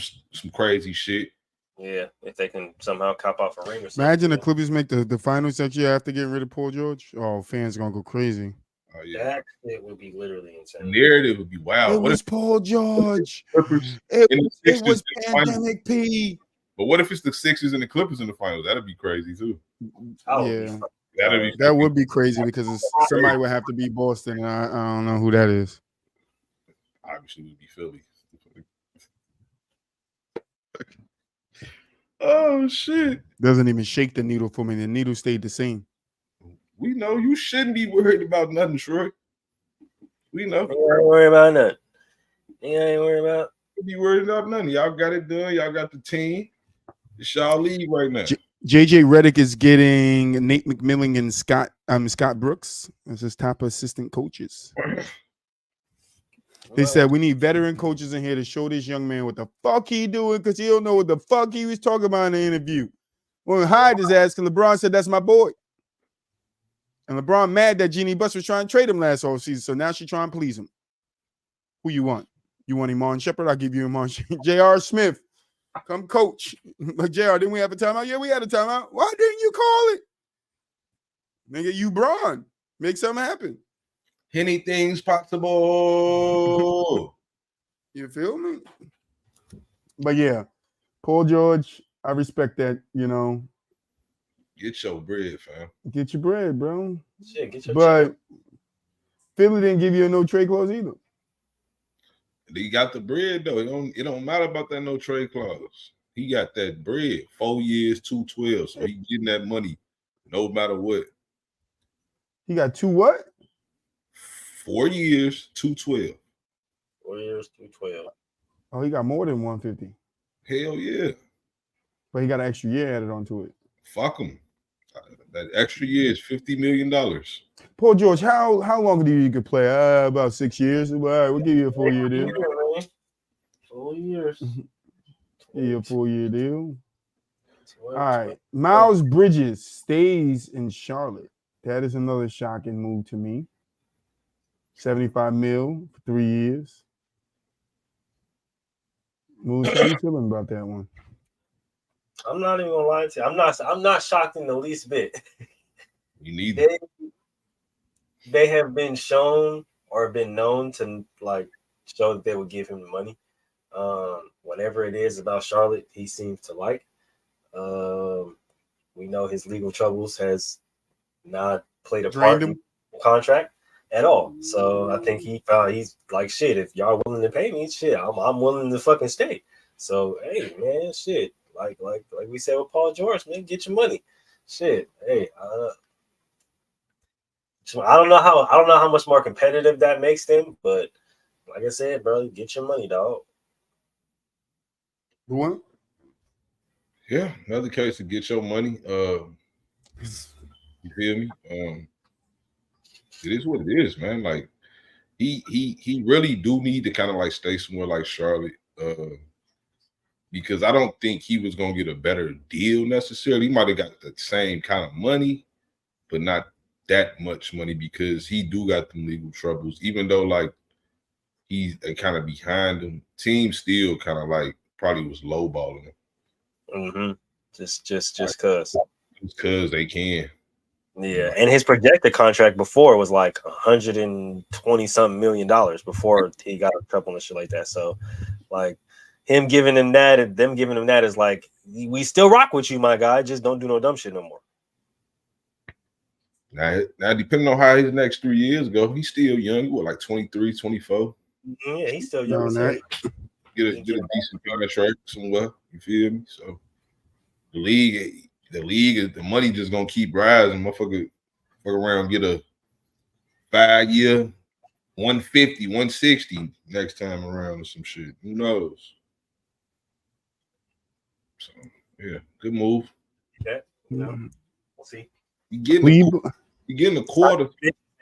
crazy shit. Yeah, if they can somehow cop off a ring or something. Imagine the Clippers make the finals next year after getting rid of Paul George. Oh, fans gonna go crazy. Oh, yeah. That shit would be literally insane. The narrative would be wild. It was Paul George. It was pandemic P. But what if it's the Sixers and the Clippers in the finals? That'd be crazy too. Yeah, that would be crazy because somebody would have to beat Boston, and I don't know who that is. Obviously, it would be Philly. Oh shit! Doesn't even shake the needle for me. The needle stayed the same. We know you shouldn't be worried about nothing, Troy. We know. You ain't worried about nothing. You ain't worried about. You be worried about nothing. Y'all got it done. Y'all got the team. It's y'all league right now. JJ Redick is getting Nate McMillan and Scott Brooks as his top assistant coaches. They said we need veteran coaches in here to show this young man what the fuck he doing because he don't know what the fuck he was talking about in the interview. When hired his ass, because LeBron said that's my boy. And LeBron mad that Jeannie Buss was trying to trade him last offseason, so now she's trying to please him. Who you want? You want Iman Shepherd? I'll give you Iman Shepherd. J.R. Smith, come coach. Like, J.R., didn't we have a timeout? Yeah, we had a timeout. Why didn't you call it? Nigga, you Bron. Make something happen. Anything's possible. You feel me? But yeah, Paul George, I respect that, you know. Get your bread, fam. Get your bread, bro. Shit, get your but Philly didn't give you a no trade clause either. He got the bread though. It don't matter about that no trade clause. He got that bread. 4 years, 212. So he getting that money no matter what. He got two what? 4 years, 212. 4 years, 212. Oh, he got more than 150. Hell yeah. But he got an extra year added onto it. Fuck him. That extra year is $50 million. Paul George, how long do you could play? About 6 years. All right, we'll give you a 4 year deal. 4 years. Yeah, 4-year deal. 12, All right. Miles Bridges stays in Charlotte. That is another shocking move to me. 75 mil for 3 years. Moose, how you feeling about that one? I'm not even gonna lie to you. I'm not shocked in the least bit. You need it. They have been shown or been known to like show that they would give him the money. Whatever it is about Charlotte, he seems to like. We know his legal troubles has not played a part in the contract at all. So I think he's like, shit, if y'all willing to pay me, shit, I'm willing to fucking stay. So hey, man, shit, like we said with Paul George, man, get your money. Shit, hey, I don't know how much more competitive that makes them, but like I said, bro, get your money, dog. What? Yeah, another case to get your money. You feel me? It is what it is, man. Like he really do need to kind of like stay somewhere like Charlotte. Because I don't think he was gonna get a better deal necessarily. He might have got the same kind of money, but not that much money because he do got them legal troubles. Even though like he's kind of behind him, team still kind of like probably was lowballing him. Mm-hmm. Just because they can. Yeah, and his projected contract before was like $120-something million before he got in trouble and shit like that. So, like him giving him that and them giving him that is like, we still rock with you, my guy. Just don't do no dumb shit no more. Now depending on how his next 3 years go, he's still young. What, like 23, 24? Yeah, he's still young. Get a decent contract somewhere. You feel me? So the league, the money just gonna keep rising. Motherfucker, fuck around, get a 5-year, 150, 160 next time around or some shit. Who knows? So yeah, good move. Yeah, we'll see. You getting a quarter.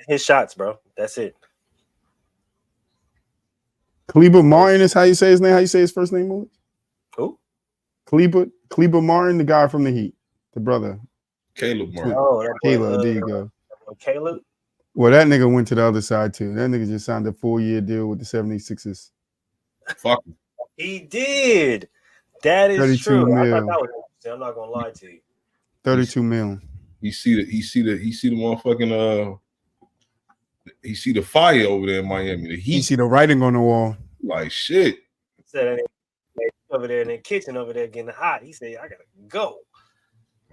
His shots, bro. That's it. Kleber Martin is how you say his name. How you say his first name? Who? Kleber Martin, the guy from the Heat, the brother. Caleb Martin. Oh, Caleb. There you go. Caleb. Well, that nigga went to the other side too. That nigga just signed a 4-year deal with the 76ers. Fuck him. He did. That is 32 true. Mil. I thought that was interesting. I'm not gonna lie to you. 32 mil. He see the motherfucking he see the fire over there in Miami. The Heat. He see the writing on the wall. Like shit. He said over there in the kitchen over there getting hot. He said, I gotta go.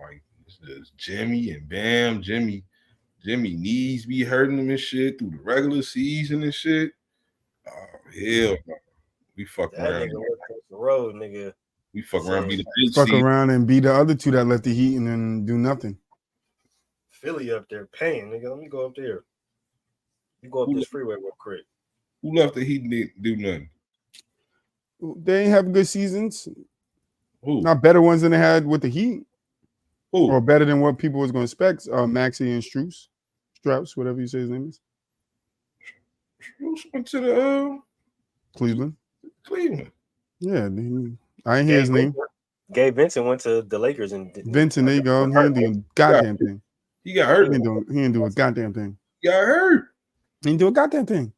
Like this Jimmy and Bam, Jimmy knees be hurting him and shit through the regular season and shit. Oh hell no. We fuck that around. Nigga went across the road, nigga. We fuck around, be the fuck around and be the other two that left the Heat and then do nothing. Philly up there paying, nigga. Let me go up there. You go up this freeway real quick. Who left the Heat and didn't do nothing? They ain't have good seasons. Who? Not better ones than they had with the Heat. Who? Or better than what people was going to expect. Maxey and Strauss, whatever you say his name is. Strauss went to the Cleveland. Yeah, I ain't hear his name. Gabe Vincent went to the Lakers and Vincent, there you go. He didn't do a goddamn thing. He got hurt. He didn't do a goddamn thing. He got hurt. He didn't do a goddamn thing.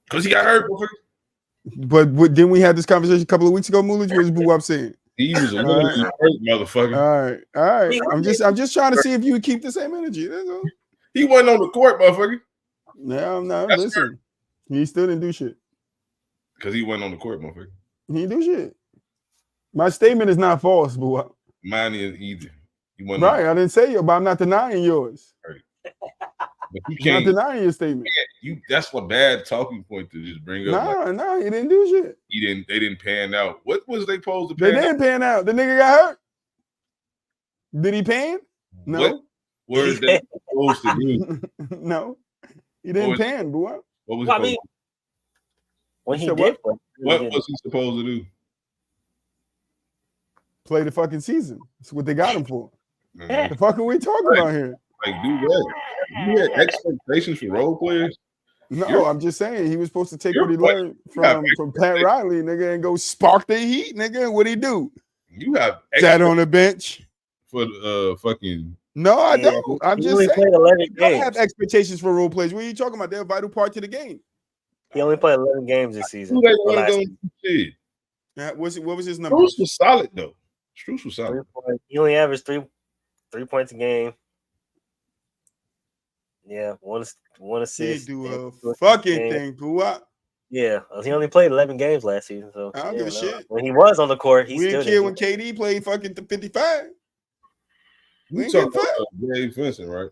Because he got hurt. But didn't we have this conversation a couple of weeks ago, Moolage? What was Boo Wop saying? He was a little hurt, motherfucker. All right. I'm just trying to see if you would keep the same energy. That's all. He wasn't on the court, motherfucker. No. Listen, he still didn't do shit. Because he wasn't on the court, motherfucker. He didn't do shit. My statement is not false, Boo Wop. Mine is either. Right, I didn't say it, but I'm not denying yours. Right. But you can't, I'm not denying your statement. That's a bad talking point to just bring up. No, he didn't do shit. They didn't pan out. What was they supposed to pan out? They didn't pan out. The nigga got hurt. Did he pan? No. What were they supposed to do? No. He didn't pan, boy. What was he when he did what was he supposed to do? Play the fucking season. That's what they got him for. The fuck are we talking about here? Like, do what? You had expectations for role players? No, I'm just saying he was supposed to take what he learned from Pat Riley, nigga, and go spark the heat, nigga. What'd he do? You have sat on the bench for fucking. No, I don't. I'm just saying. Played 11 You don't games. have expectations for role players. What are you talking about? They're a vital part to the game. He only played 11 games this season. Who they want to go see? What was his number? Strus was solid though. Strus was solid. He only averaged 3 points a game. Yeah, one assist. He do a fucking thing, Pua. Yeah, he only played 11 games last season. So I don't give a shit. When he was on the court, he we still didn't care when KD played fucking 55. We You talking about Gabe Vincent, right?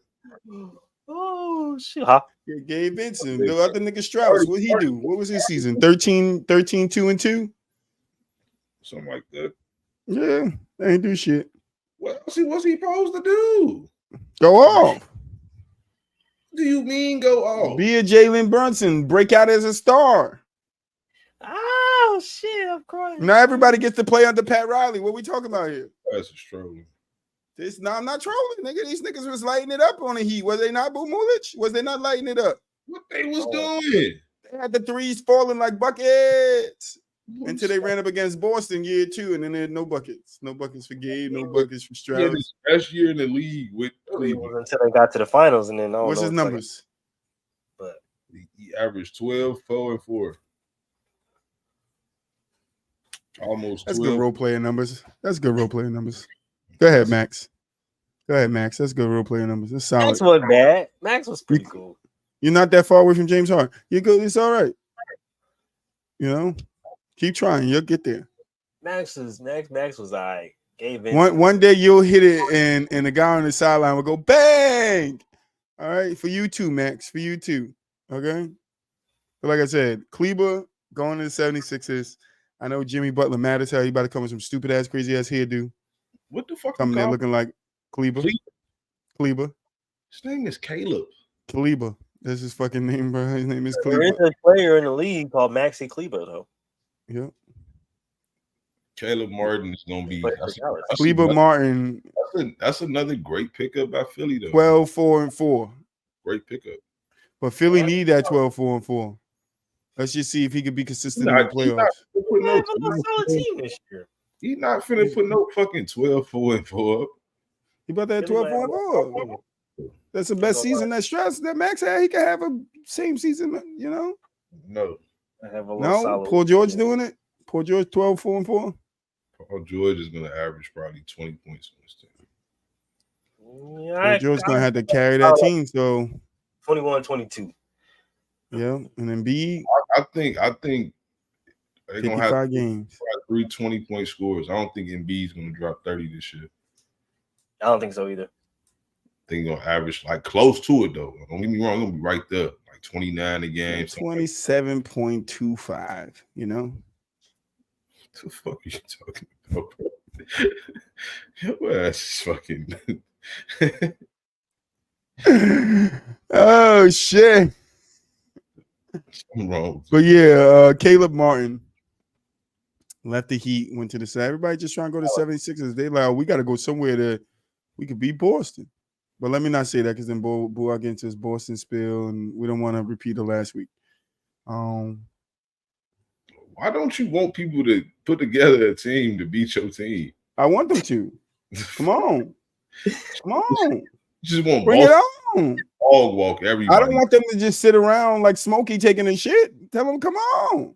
Oh shit! Huh? Yeah, Gabe Vincent. The other nigga Strauss. What'd he do? What was his season? 13, 2-2? Something like that. Yeah, they ain't do shit. What's he supposed to do? Go off. What do you mean go off? Be a Jalen Brunson. Break out as a star. Oh shit! I'm crying. Now everybody gets to play under Pat Riley. What we talking about here? That's a struggle. I'm not trolling, nigga. These niggas was lighting it up on the Heat. Was they not, Boo Mulich? Was they not lighting it up? What they was doing? They had the threes falling like buckets until they ran up against Boston year 2, and then they had no buckets. No buckets for Gabe, no buckets for Strauss. Yeah, his best year in the league with Cleveland. Until they got to the finals, and then what's his numbers? But he averaged 12, 4, and 4. Almost 12. That's good role player numbers. Go ahead, Max. That's good role player numbers. That's solid. Max wasn't bad. Max was pretty cool. You're not that far away from James Harden. You're good. It's all right. You know, keep trying. You'll get there. Max was all right. One day you'll hit it, and the guy on the sideline will go bang. All right, for you too, Max. For you too. Okay. But like I said, Kleber going to the 76ers. I know Jimmy Butler mad as hell. He about to come with some stupid ass, crazy ass hairdo. What the fuck? Coming there looking like Kleber. His name is Caleb. Kleber. That's his fucking name, bro. His name is Kleber. There is a player in the league called Maxi Kleber, though. Yep. Caleb Martin is gonna be Kleber Martin. That's another great pickup by Philly, though. 12, 4, and 4. Great pickup. But Philly need that 12, 4, and 4. Let's just see if he could be consistent in the playoffs. He's not finna put no fucking 12, 4, and 4 up. He about that 12, 4, and 4. That's the best season that Strauss that Max had. He could have a same season, you know? No. Paul George doing it? Paul George 12, 4, and 4? Paul George is gonna average probably 20 points on this team. Paul George's gonna have to carry that team. So 21-22. Yeah, and then B. I think they're gonna have 55 games. 3 20-point scores. I don't think Embiid's gonna drop 30 this year. I don't think so either. I think he's gonna average like close to it though. Don't get me wrong, I'm gonna be right there, like 29 a game. 27.25. You know. What the fuck are you talking about, bro? Your ass is fucking. Oh shit. I'm wrong. But yeah, Caleb Martin left the Heat, went to the side. Everybody just trying to go to 76ers. They like, we got to go somewhere that we could beat Boston. But let me not say that because then Bo will get into his Boston spill, and we don't want to repeat it last week. Why don't you want people to put together a team to beat your team? I want them to. Come on. Come on. You just want bring it on. Dog walk everybody. I don't want them to just sit around like Smokey taking a shit. Tell them, come on.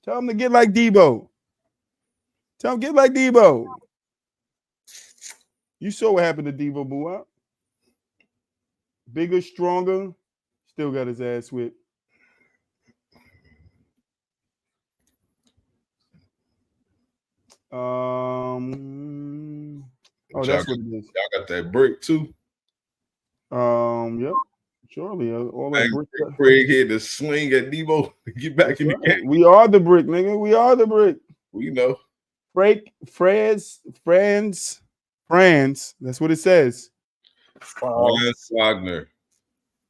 Tell them to get like Debo. Tell them get like Debo. You saw what happened to Debo Bua. Bigger, stronger, still got his ass whipped. That's what it is. Y'all got that brick too. Yep. Surely, all that brick. Craig had to swing at Debo to get back in the game. We are the brick, nigga. We are the brick. We know. Franz. That's what it says. Franz Wagner.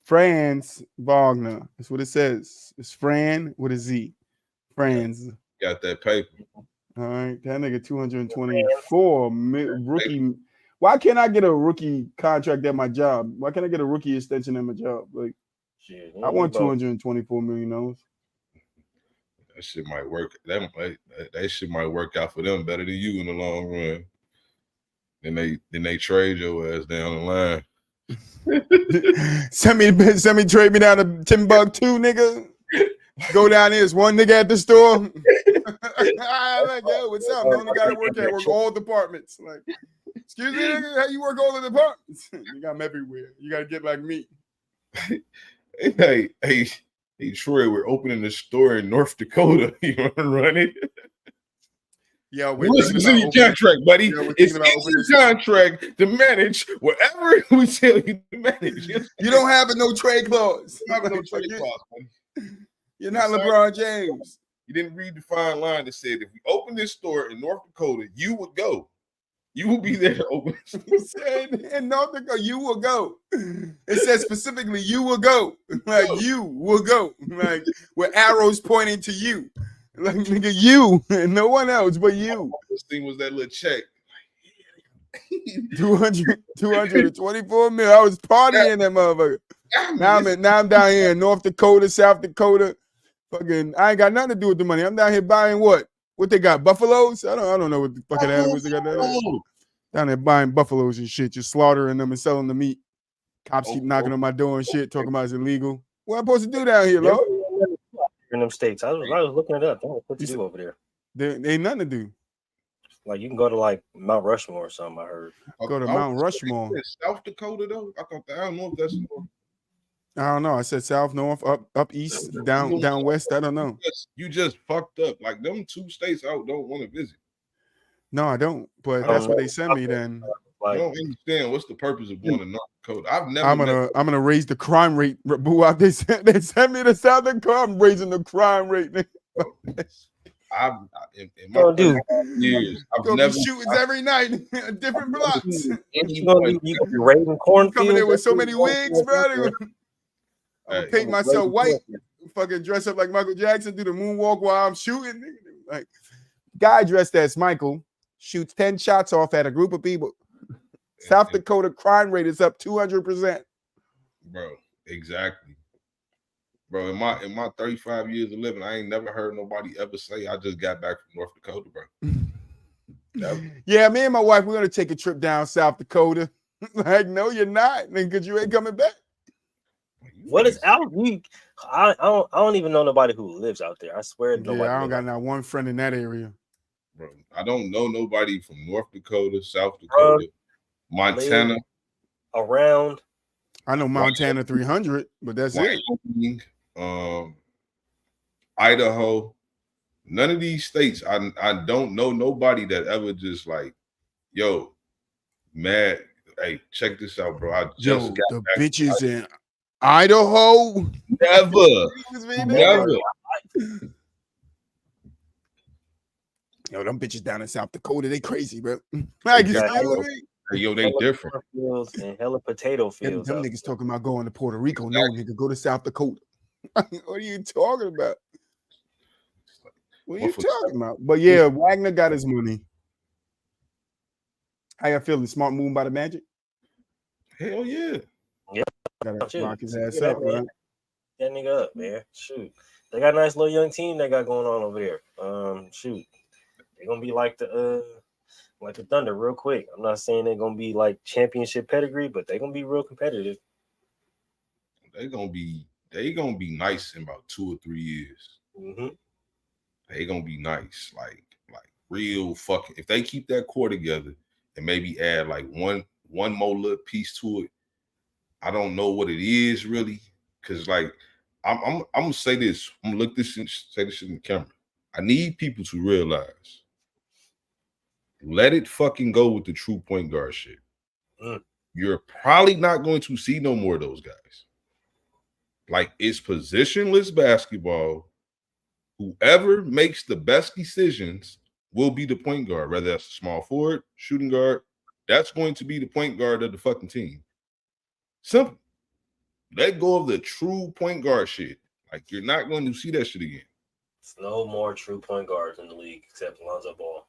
Franz Wagner. That's what it says. It's Fran with a Z. Franz. Got that paper. All right, that nigga 224 rookie. Why can't I get a rookie contract at my job? Why can't I get a rookie extension at my job? Like, Shit, I want $224 million. That shit might work. That shit might work out for them better than you in the long run. Then they trade your ass down the line. send me trade me down to Timbuktu, nigga. Go down there. There's one nigga at the store. Like, yo, what's up? The only guy that work all departments. Like, excuse me, nigga, how you work all the departments? You got them everywhere. You gotta get like me. Hey, Troy, we're opening a store in North Dakota. You want to run it? Yeah, listen to your contract, buddy. It's in your contract to manage whatever we tell you to manage. You don't have a no trade clause. You have a no trade clause, buddy. You're not LeBron James. You didn't read the fine line that said if we open this store in North Dakota, you would go. You will be there to open. In North Dakota, you will go. It says specifically, you will go. Like, you will go. Like, with arrows pointing to you. Like, nigga, you and no one else but you. This thing was that little check. 224 mil. I was partying that motherfucker. Now I'm down here in North Dakota, South Dakota. Fucking, I ain't got nothing to do with the money. I'm down here buying what? What they got? Buffaloes? I don't know what the fucking animals they got down there buying buffaloes and shit, just slaughtering them and selling the meat. Cops keep knocking on my door and shit, talking about it's illegal. What am I supposed to do down here, Lord? In them states, I was looking it up. I don't know what to do over there. There ain't nothing to do. Like you can go to like Mount Rushmore or something. I heard. Go to Mount Rushmore. South Dakota though. I don't know if that's. I don't know. I said south, north, up east, down west. I don't know. You just fucked up. Like them two states I don't want to visit. No, I don't. But that's what they send me then. I don't understand what's the purpose of going to North Dakota. I'm gonna raise the crime rate. Boo out. They sent me to South Dakota. I'm raising the crime rate. In my years, I've never shootings every night, different blocks. You gonna be raiding cornfields. Coming in with so many wigs, bro. I'm paint myself white, fucking dress up like Michael Jackson, do the moonwalk while I'm shooting. Like, guy dressed as Michael shoots 10 shots off at a group of people. South Dakota crime rate is up 200%. Bro, exactly. Bro, in my 35 years of living, I ain't never heard nobody ever say I just got back from North Dakota, bro. Yeah, me and my wife, we're gonna take a trip down South Dakota. Like, no, you're not, because you ain't coming back. What is out? I don't even know nobody who lives out there. I swear. Yeah, I don't got not one friend in that area. Bro, I don't know nobody from North Dakota, South Dakota, Montana. Around. I know Montana 300, but that's Wyoming, Idaho. None of these states. I don't know nobody that ever just like, yo, Matt. Hey, check this out, bro. I just got the back bitches in Idaho. Never. Yo, them bitches down in South Dakota, they crazy, bro. Like, yo, they different. Fields and hella potato fields. Them niggas talking about going to Puerto Rico. No, nigga, go to South Dakota. What are you talking about? What are you talking about? But yeah, Wagner got his money. How you feeling? Smart move by the Magic? Hell yeah. Yep. Gotta lock his ass up, man. That nigga up, man. Shoot. They got a nice little young team they got going on over there. Shoot. They're gonna be like the Thunder real quick. I'm not saying they're gonna be like championship pedigree, but they're gonna be real competitive. They're gonna be nice in about 2 or 3 years. Mm-hmm. They're gonna be nice, like real fucking. If they keep that core together and maybe add like one more little piece to it, I don't know what it is really, because like I'm gonna say this. I'm gonna look this and say this in the camera. I need people to realize. Let it fucking go with the true point guard shit. You're probably not going to see no more of those guys. Like, it's positionless basketball. Whoever makes the best decisions will be the point guard, whether that's a small forward, shooting guard. That's going to be the point guard of the fucking team. Simple. Let go of the true point guard shit. Like, you're not going to see that shit again. There's no more true point guards in the league except Lonzo Ball.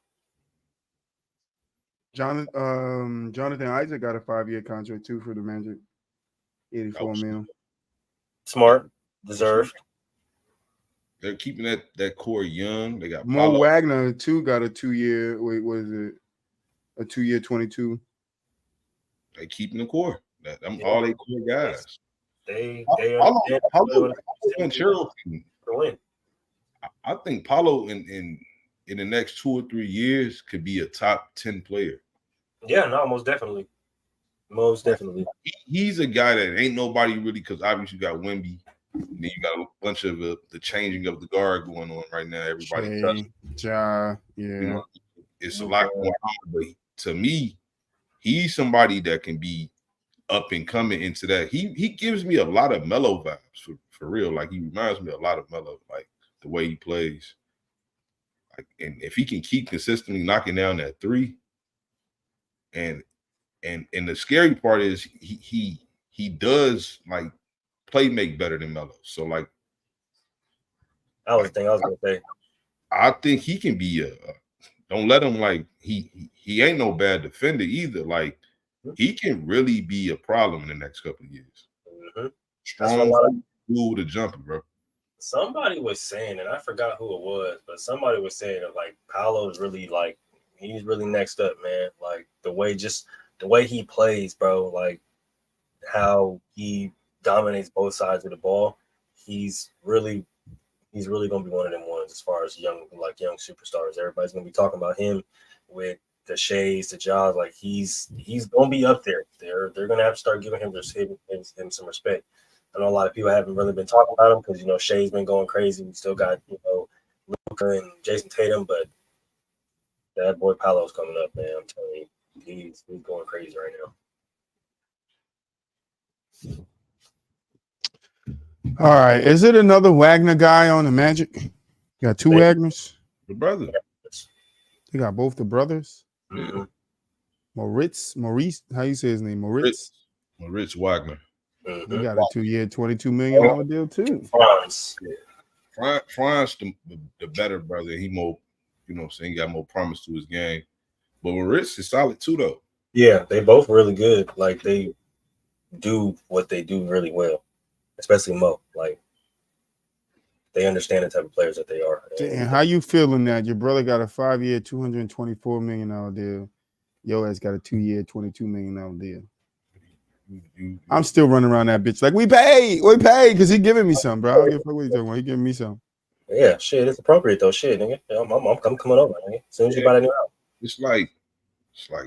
Jonathan Isaac got a 5-year contract too for the Magic. 84 mil. Smart, deserved. They're keeping that core young. They got Mo Paolo. Wagner too got a 2-year. Wait, what is it? A 2-year 22. They keeping the core. Them Yeah. all they core guys. They Paulo to win. I think Paulo in the next 2 or 3 years could be a top 10 player. Yeah, no, most definitely. Most definitely. He's a guy that ain't nobody really, because obviously you got Wemby, and then you got a bunch of the changing of the guard going on right now. Everybody touching. Ja, yeah. You know, it's a lot going on. But to me, he's somebody that can be up and coming into that. He gives me a lot of Melo vibes for real. Like, he reminds me a lot of Melo, like the way he plays. Like, and if he can keep consistently knocking down that three, and the scary part is he does like play make better than Melo. So like, that was the thing I was gonna say. I think he can be don't let him, like, he ain't no bad defender either. Like, he can really be a problem in the next couple of years. Mm-hmm. Strong, cool to jumping, bro. Somebody was saying, and I forgot who it was, but somebody was saying that like Paolo is really like, he's really next up, man. Like the way he plays, bro. Like how he dominates both sides of the ball. He's really gonna be one of them ones as far as young superstars. Everybody's gonna be talking about him with the Shays, the Jaws. Like he's gonna be up there. They're gonna have to start giving him some respect. I know a lot of people haven't really been talking about him because Shay's been going crazy. We still got Luka and Jason Tatum, but that boy Paolo's coming up, man. I'm telling you, he's going crazy right now. All right. Is it another Wagner guy on the Magic? You got two Wagners? The brother. They got both the brothers? Mm-hmm. Maurice, how you say his name? Moritz Wagner. Mm-hmm. He got a 2-year, $22 million deal too. Franz the better brother. He more, he got more promise to his game. But Moritz is solid too, though. Yeah, they both really good. Like they do what they do really well, especially Mo. Like they understand the type of players that they are. And how you feeling that your brother got a 5-year, $224 million deal? Yo has got a 2-year, $22 million deal. I'm still running around that bitch like we pay, because he giving me some, bro. I don't give a fuck what you talking about. He giving me some. Yeah, shit, it's appropriate though. Shit, nigga. I'm coming over, nigga. As soon as you buy that new house. It's like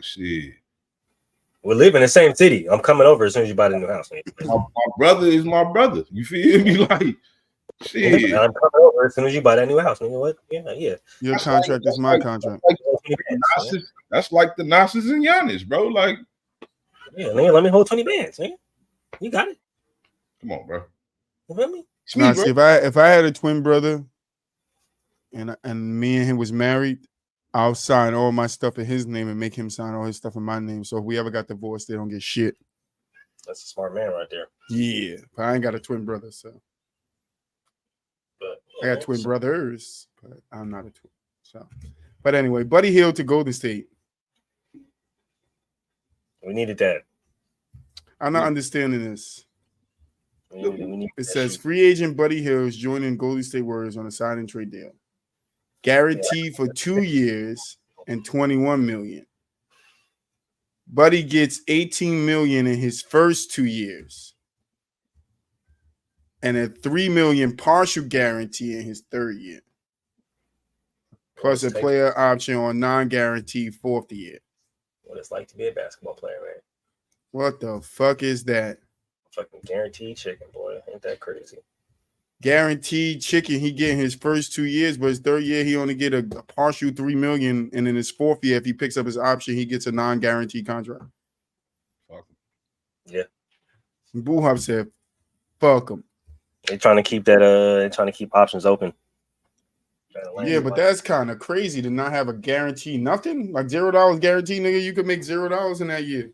shit. We live in the same city. I'm coming over as soon as you buy the new house, nigga. My brother is my brother. You feel me? Like, shit. I'm coming over as soon as you buy that new house, nigga. What? Yeah. Your contract is my contract. That's like the Nassus and Giannis, bro. Like, yeah, nigga, let me hold 20 bands, nigga. You got it. Come on, bro. You feel me? Nah, see, if I had a twin brother and me and him was married, I'll sign all my stuff in his name and make him sign all his stuff in my name. So if we ever got divorced, they don't get shit. That's a smart man right there. Yeah, but I ain't got a twin brother, so. But I got twin brothers, but I'm not a twin. So, but anyway, Buddy Hield to Golden State. We needed that. I'm not understanding this. We need It says free agent Buddy Hield is joining Golden State Warriors on a sign and trade deal. Guaranteed for 2 years and $21 million. Buddy gets $18 million in his first 2 years. And a $3 million partial guarantee in his third year. Plus a player option on non-guaranteed fourth year. What it's like to be a basketball player, man. What the fuck is that? Fucking guaranteed chicken, boy. Ain't that crazy? Guaranteed chicken he get in his first 2 years, but his third year he only get a partial $3 million, and in his fourth year, if he picks up his option, he gets a non-guaranteed contract. Fuck him. Yeah. Boo Hop said, "Fuck him." They're trying to keep that. They're trying to keep options open. Yeah, but that's kind of crazy to not have a guarantee. Nothing like $0 guarantee, nigga. You could make $0 in that year.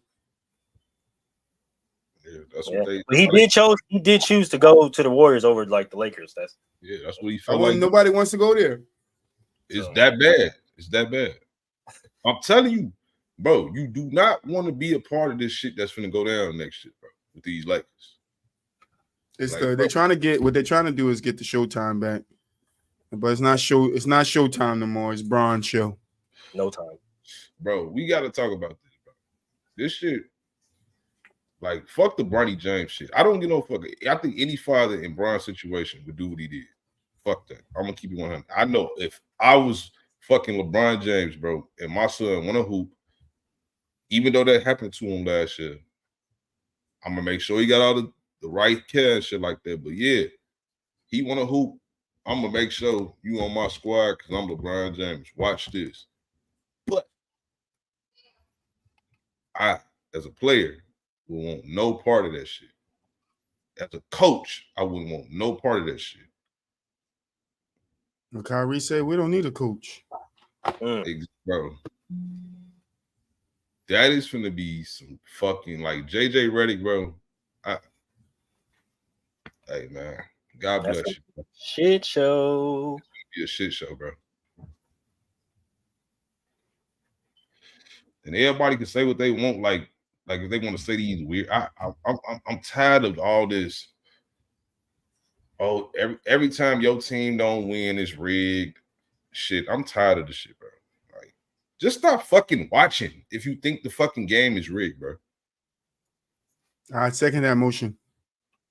Yeah, that's what they. But he did choose to go to the Warriors over like the Lakers. That's what he felt like. Nobody wants to go there. It's that bad. It's that bad. I'm telling you, bro. You do not want to be a part of this shit that's gonna go down next year, bro. With these Lakers. It's Like, they're trying to get what they're trying to do is get the Showtime back, but it's not Showtime no more. It's Braun show. No time. bro, we got to talk about this, bro. This shit, like, fuck the Bronny James shit. I don't get no fuck. I think any father in Bron's situation would do what he did. Fuck that. I'm gonna keep it 100. I know if I was fucking LeBron James, bro, and my son want to hoop, even though that happened to him last year, I'm gonna make sure he got all the right care and shit like that. But yeah, he want to hoop. I'm gonna make sure you on my squad because I'm LeBron James. Watch this. But I, as a player, will want no part of that shit. As a coach, I wouldn't want no part of that shit. Well, Kyrie said we don't need a coach. Bro, that is finna be some fucking like JJ Redick, bro. Hey man, God bless you. Shit show. It's gonna be a shit show, bro. And everybody can say what they want, like if they want to say these weird. I'm tired of all this. Oh, every time your team don't win, it's rigged. Shit, I'm tired of the shit, bro. Like, just stop fucking watching if you think the fucking game is rigged, bro. I second that motion.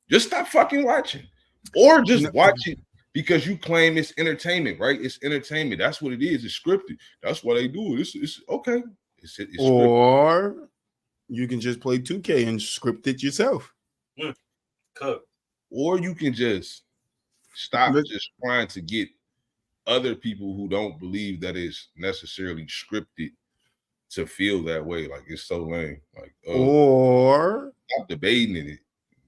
Just stop fucking watching, or just watch it because you claim it's entertainment, right? It's entertainment. That's what it is. It's scripted. That's why they do it. It's okay. It's or you can just play 2K and script it yourself. Cook. Or you can just stop just trying to get other people who don't believe that it's necessarily scripted to feel that way. Like, it's so lame. Like, or stop debating it.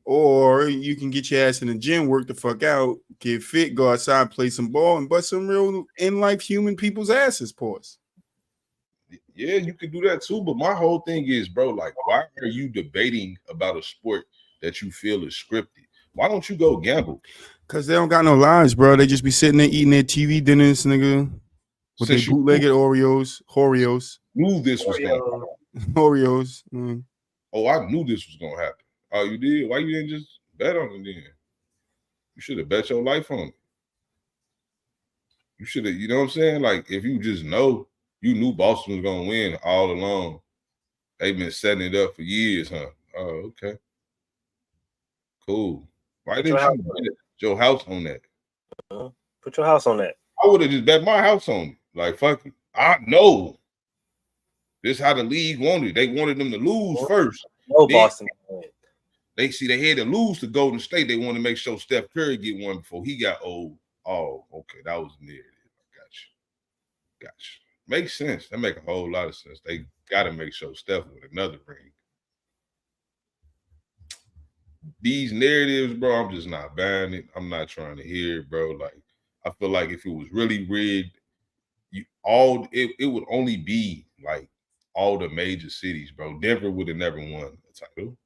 Or you can get your ass in the gym, work the fuck out, get fit, go outside, play some ball, and bust some real in-life human people's asses, pause. Yeah, you could do that too. But my whole thing is, bro, like, why are you debating about a sport that you feel is scripted? Why don't you go gamble? Because they don't got no lives, bro. They just be sitting there eating their TV dinners, nigga, with their bootlegged Oreos. Knew this was going to happen. Oreos. Oh, I knew this was going to happen. Oh, you did? Why you didn't just bet on it then? You should have bet your life on it. You should have, you know what I'm saying? Like, if you just know, you knew Boston was going to win all along. They've been setting it up for years, huh? Oh, okay. Cool. Why didn't you bet your house on that? Put your house on that. I would have just bet my house on it. Like, fuck it. I know. This is how the league wanted. They wanted them to lose first. No Boston. They had to lose to Golden State. They want to make sure Steph Curry get one before he got old. Oh, okay. That was narrative. Gotcha. Makes sense. That make a whole lot of sense. They got to make sure Steph with another ring. These narratives, bro, I'm just not buying it. I'm not trying to hear it, bro. Like, I feel like if it was really rigged, it would only be like all the major cities, bro. Denver would have never won a title.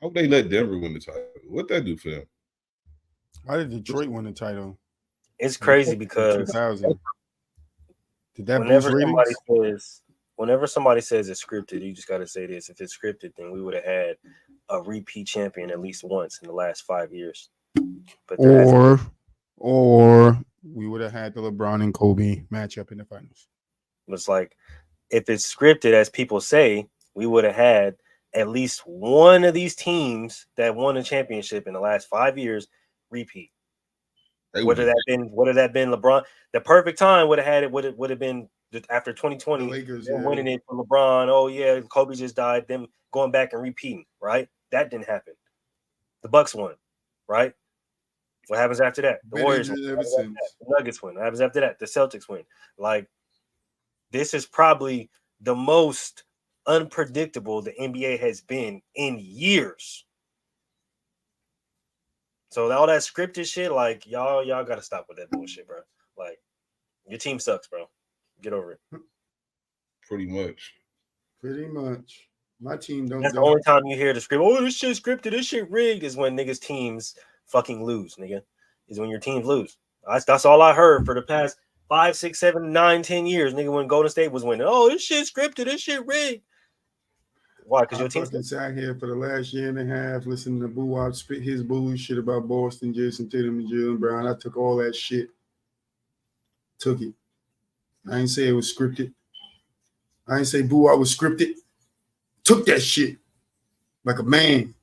How would they let Denver win the title? What'd that do for them? Why did Detroit win the title? It's crazy because 2000. Did that whenever somebody says it's scripted, you just got to say this. If it's scripted, then we would have had a repeat champion at least once in the last 5 years. But or we would have had the LeBron and Kobe matchup in the finals. It's like, if it's scripted, as people say, we would have had at least one of these teams that won a championship in the last 5 years repeat. Would have that been LeBron? The perfect time would have been after 2020, Lakers, winning it for LeBron. Oh yeah, Kobe just died. Them going back and repeating, right? That didn't happen. The Bucks won, right? What happens after that? The Warriors win. The Nuggets win. What happens after that? The Celtics win. Like, this is probably the most unpredictable the NBA has been in years. So all that scripted shit, like, y'all got to stop with that bullshit, bro. Like, your team sucks, bro. Get over it. Pretty much. My team don't. That's the only time you hear the script. Oh, this shit scripted. This shit rigged. Is when niggas' teams fucking lose, nigga. Is when your teams lose. That's all I heard for the past 5, 6, 7, 9, 10 years, nigga. When Golden State was winning, oh, this shit scripted. This shit rigged. Why? Because I your team. fucking sat here for the last year and a half listening to Boo Wop spit his bullshit about Boston, Jason Tatum, and Jalen Brown. I took all that shit. Took it. I ain't say it was scripted. I ain't say Boo Wop was scripted. Took that shit like a man.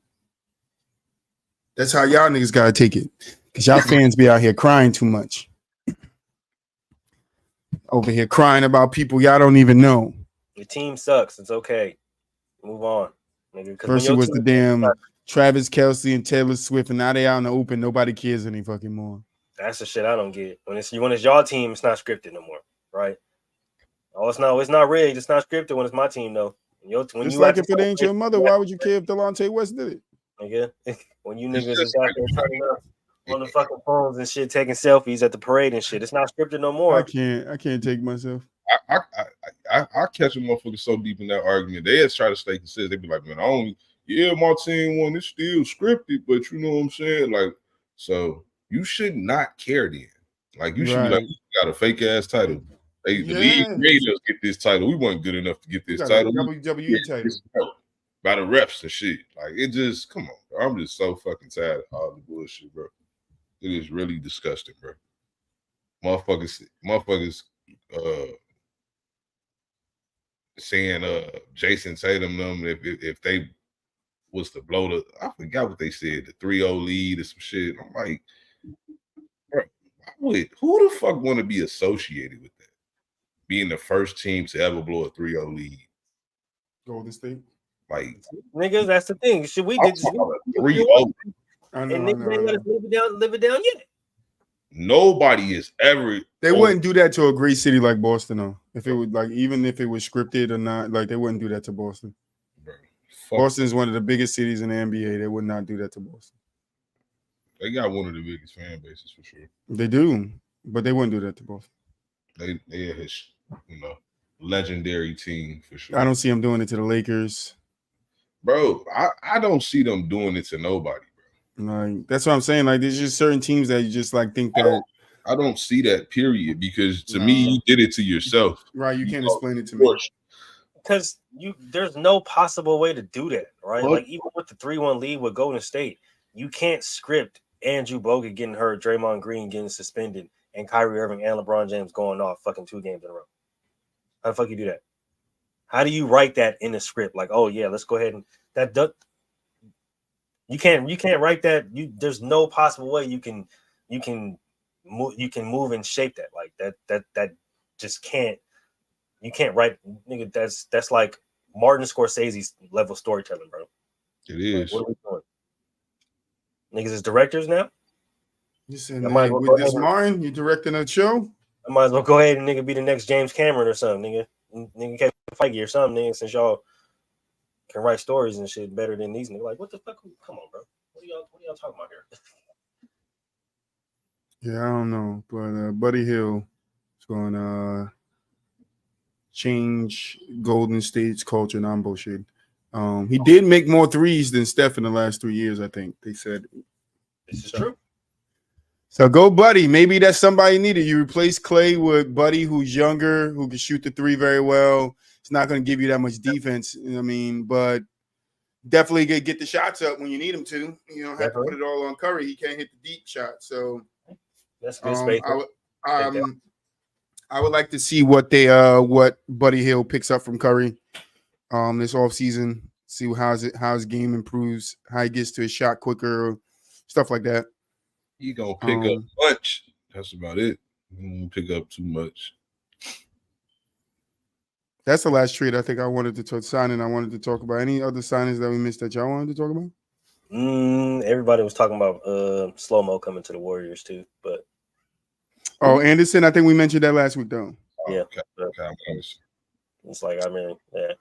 That's how y'all niggas gotta take it. Because y'all fans be out here crying too much. Over here crying about people y'all don't even know. Your team sucks. It's okay. Move on. Nigga, First it was the damn Travis Kelce and Taylor Swift, and now they out in the open. Nobody cares any fucking more. That's the shit I don't get. When it's y'all team, it's not scripted no more, right? Oh, it's not rigged. It's not scripted when it's my team though. When it's you like if it ain't your mother, why would you care if Delonte West did it? Nigga, when you niggas is out there turning up on the fucking phones and shit, taking selfies at the parade and shit, it's not scripted no more. I can't take myself. I catch a motherfucker so deep in that argument. They just try to stay consistent. They be like, man, my team won. It's still scripted, but you know what I'm saying? Like, so you should not care then. Like, you should be like, you got a fake ass title. The league made us get this title. We weren't good enough to get this title. WWE title. By the refs and shit. Like, it just, come on, bro. I'm just so fucking tired of all the bullshit, bro. It is really disgusting, bro. Motherfuckers saying Jason Tatum them if they was to blow I forgot what they said, the 3-0 lead or some shit. I'm like, bro, who the fuck want to be associated with that? Being the first team to ever blow a 3-0 lead. Golden State. Like, niggas, that's the thing. Should we did 3-0? And niggas let us live it down yet. Nobody is ever. They wouldn't do that to a great city like Boston, though. If it would, like, even if it was scripted or not, like, they wouldn't do that to Boston. Boston is one of the biggest cities in the NBA. They would not do that to Boston. They got one of the biggest fan bases for sure. They do, but they wouldn't do that to Boston. They are his, legendary team for sure. I don't see them doing it to the Lakers. Bro, I don't see them doing it to nobody, bro. Like, that's what I'm saying. Like, there's just certain teams that you just like think that. I don't see that, period, because to me, you did it to yourself. Right, you can't explain it to me. Because there's no possible way to do that, right? Like, even with the 3-1 lead with Golden State, you can't script Andrew Bogut getting hurt, Draymond Green getting suspended, and Kyrie Irving and LeBron James going off fucking 2 games in a row. How the fuck you do that? How do you write that in a script? Like, oh yeah, let's go ahead and you can't write that. There's no possible way you can move and shape that like that just can't. You can't write, nigga. That's like Martin Scorsese's level storytelling, bro. It is. Like, what are we doing? Niggas is directors now. You said, with this Martin, you directing a show? I might as well go ahead and nigga be the next James Cameron or something, nigga. Nigga Kevin Feige or something, nigga. Since y'all can write stories and shit better than these niggas, like what the fuck? Come on, bro. What are y'all talking about here? Yeah, I don't know, but Buddy Hield is going to change Golden State's culture, and I'm bullshit. He did make more threes than Steph in the last 3 years, I think. They said this is true. So go Buddy. Maybe that's somebody needed. You replace Clay with Buddy, who's younger, who can shoot the 3 very well. It's not going to give you that much defense, I mean, but definitely get the shots up when you need him to. You don't have to put it all on Curry. He can't hit the deep shot. So that's good space. I would like to see what Buddy Hield picks up from Curry this offseason. See how his game improves, how he gets to his shot quicker, stuff like that. He gonna pick up much. That's about it. He won't pick up too much. That's the last trade I think I wanted to sign, I wanted to talk about. Any other signings that we missed that y'all wanted to talk about? Everybody was talking about Slow-Mo coming to the Warriors too, but Anderson, I think we mentioned that last week though. Yeah, it's like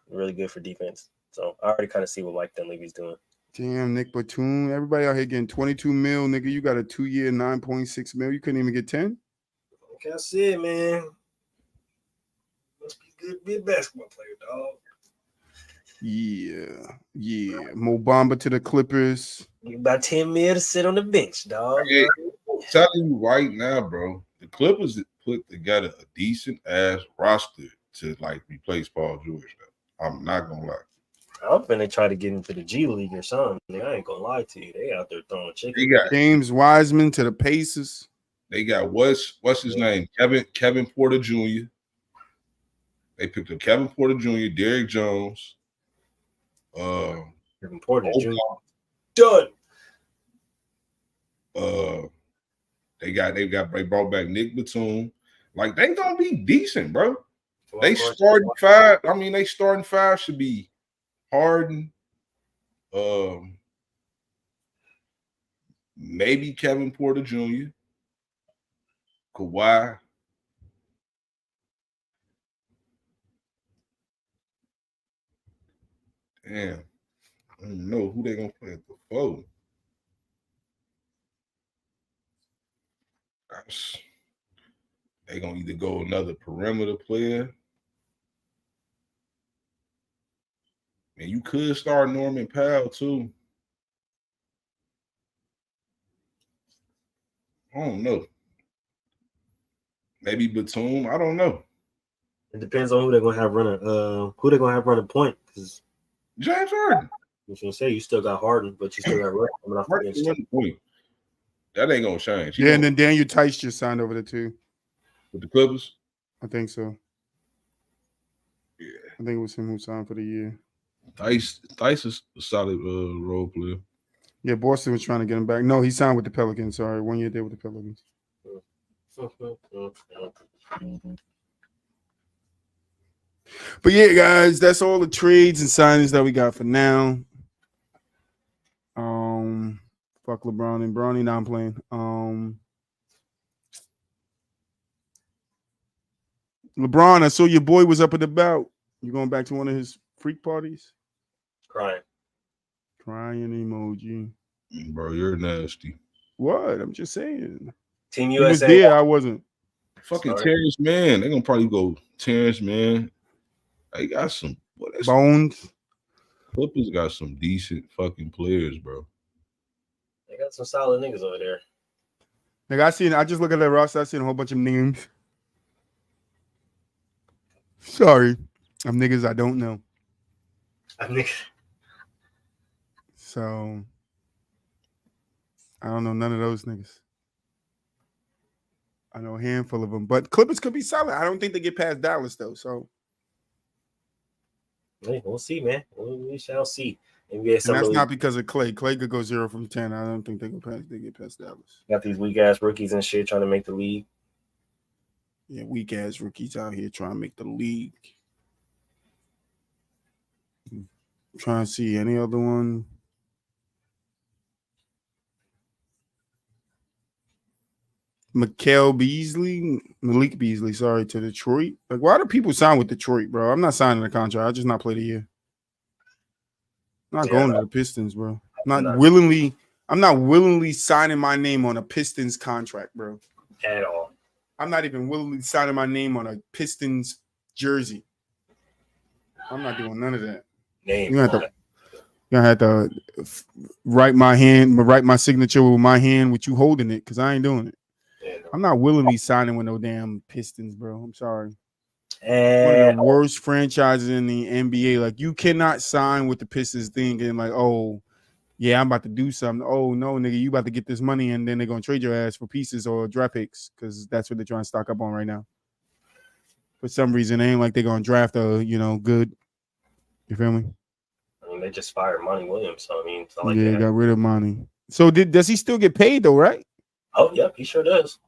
really good for defense. So I already kind of see what Mike Dunleavy's doing. Damn, Nick Batum. Everybody out here getting 22 mil, nigga. You got a 2-year, 9.6 mil. You couldn't even get 10? Like I said, man. Must be good to be a basketball player, dog. Yeah. Mo Bamba to the Clippers. You about 10 mil to sit on the bench, dog. Hey, I'm telling you right now, bro. The Clippers put together a decent ass roster to like replace Paul George. Though. I'm not gonna lie. I I'm finna try to get into the G League or something. I ain't gonna lie to you. They out there throwing chicken. They got James Wiseman to the Pacers. They got what's his name? Kevin Porter Jr. They picked up Kevin Porter Jr., Derrick Jones. Kevin Porter Jr. Done. They brought back Nick Batum. Like, they gonna be decent, bro. They starting starting five should be Harden, maybe Kevin Porter Jr., Kawhi. Damn, I don't know who they gonna play at the four. They gonna either go another perimeter player. And you could start Norman Powell too. I don't know. Maybe Batum. I don't know. It depends on who they're gonna have running point. Because James Harden. I was gonna say you still got Harden, but you still got Russ coming off the bench. Point. That ain't gonna change. And then Daniel Tice just signed over there too. With the Clippers? I think so. Yeah. I think it was him who signed for the year. Tice is a solid role player. Yeah, Boston was trying to get him back. No, he signed with the Pelicans. Sorry, 1 year there with the Pelicans. But yeah, guys, that's all the trades and signings that we got for now. Fuck LeBron and Bronny. Now I'm playing. LeBron, I saw your boy was up and about. You going back to one of his freak parties? Crying emoji. Bro, you're nasty. What? I'm just saying. Team He was USA. there. I wasn't. Fucking Terrence Mann. They're gonna probably go Terrence Mann. They got some Bones. Clippers got some decent fucking players, bro. They got some solid niggas over there. Like I just look at that roster, I seen a whole bunch of names. Sorry. I'm niggas I don't know. So I don't know none of those niggas. I know a handful of them, but Clippers could be solid. I don't think they get past Dallas though. So hey, we'll see, man. We shall see. And that's not because of Clay. Clay could go 0 from 10. I don't think they get past Dallas. Got these weak ass rookies and shit trying to make the league. Yeah, weak ass rookies out here trying to make the league. Trying to see any other one. Malik Beasley, sorry, to Detroit. Like, why do people sign with Detroit, bro? I'm not signing a contract. I just not play the year. I'm not going to the Pistons, bro. I'm not willingly signing my name on a Pistons contract, bro. At all. I'm not even willingly signing my name on a Pistons jersey. I'm not doing none of that. You're gonna have to write my signature with my hand with you holding it, because I ain't doing it. Yeah, no. I'm not willingly signing with no damn Pistons, bro. I'm sorry. One of the worst franchises in the NBA. Like, you cannot sign with the Pistons thinking like, oh, yeah, I'm about to do something. Oh, no, nigga, you about to get this money and then they're going to trade your ass for pieces or draft picks, because that's what they're trying to stock up on right now. For some reason, it ain't like they're going to draft a, good. You feel me? I mean, they just fired Monty Williams, so I mean, it's not like they got rid of Monty. So does he still get paid though, right? Oh, yep, he sure does.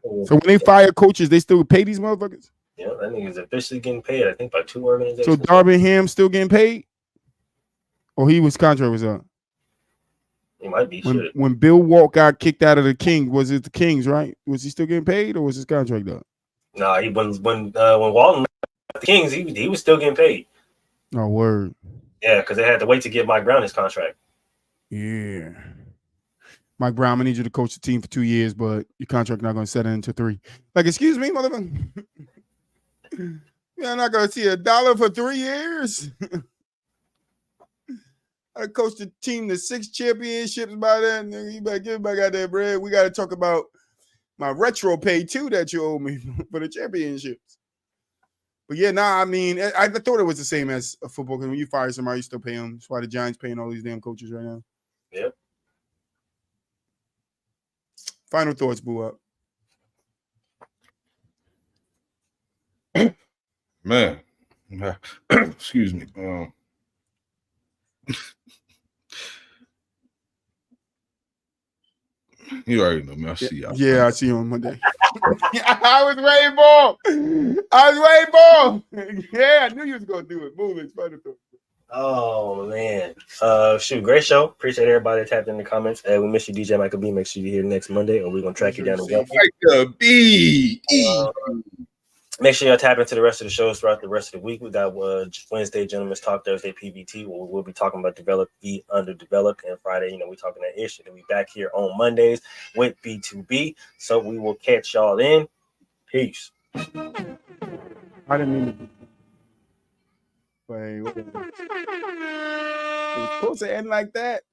So when they fire coaches, they still pay these motherfuckers? Yeah, that nigga's officially getting paid, I think, by 2 organizations. So Darvin Ham still getting paid? Or his contract was up? He might be. When Bill Walton got kicked out of the Kings, was it the Kings, right? Was he still getting paid, or was his contract up? No, when Walton left the Kings, he was still getting paid. Oh, word. Yeah, because they had to wait to give Mike Brown his contract. Yeah. Mike Brown, I need you to coach the team for 2 years, but your contract not going to set it into 3. Like, excuse me, motherfucker. You're not going to see $1 for 3 years. I coached the team to 6 championships by then. You better get back out there, bread. We got to talk about my retro pay, too, that you owe me for the championships. But yeah, I mean, I thought it was the same as a football because when you fire somebody, you still pay them. That's why the Giants paying all these damn coaches right now. Yep. Final thoughts, Boo Up. Man, excuse me. You already know me. I see y'all. Yeah, I see you on Monday. I was waiting for him. Yeah, I knew you was gonna do it. Move it. Final thoughts. Oh man. Shoot, great show. Appreciate everybody that tapped in the comments. We miss you, DJ Michael B. Make sure you're here next Monday, or we're gonna track you down again. Michael B. Make sure y'all tap into the rest of the shows throughout the rest of the week. We got Wednesday Gentlemen's Talk, Thursday PVT, where we'll be talking about developed v underdeveloped, and Friday, we talking that issue. And we back here on Mondays with B2B. So we will catch y'all in. Peace. I didn't mean to. Wait. It was supposed to end like that.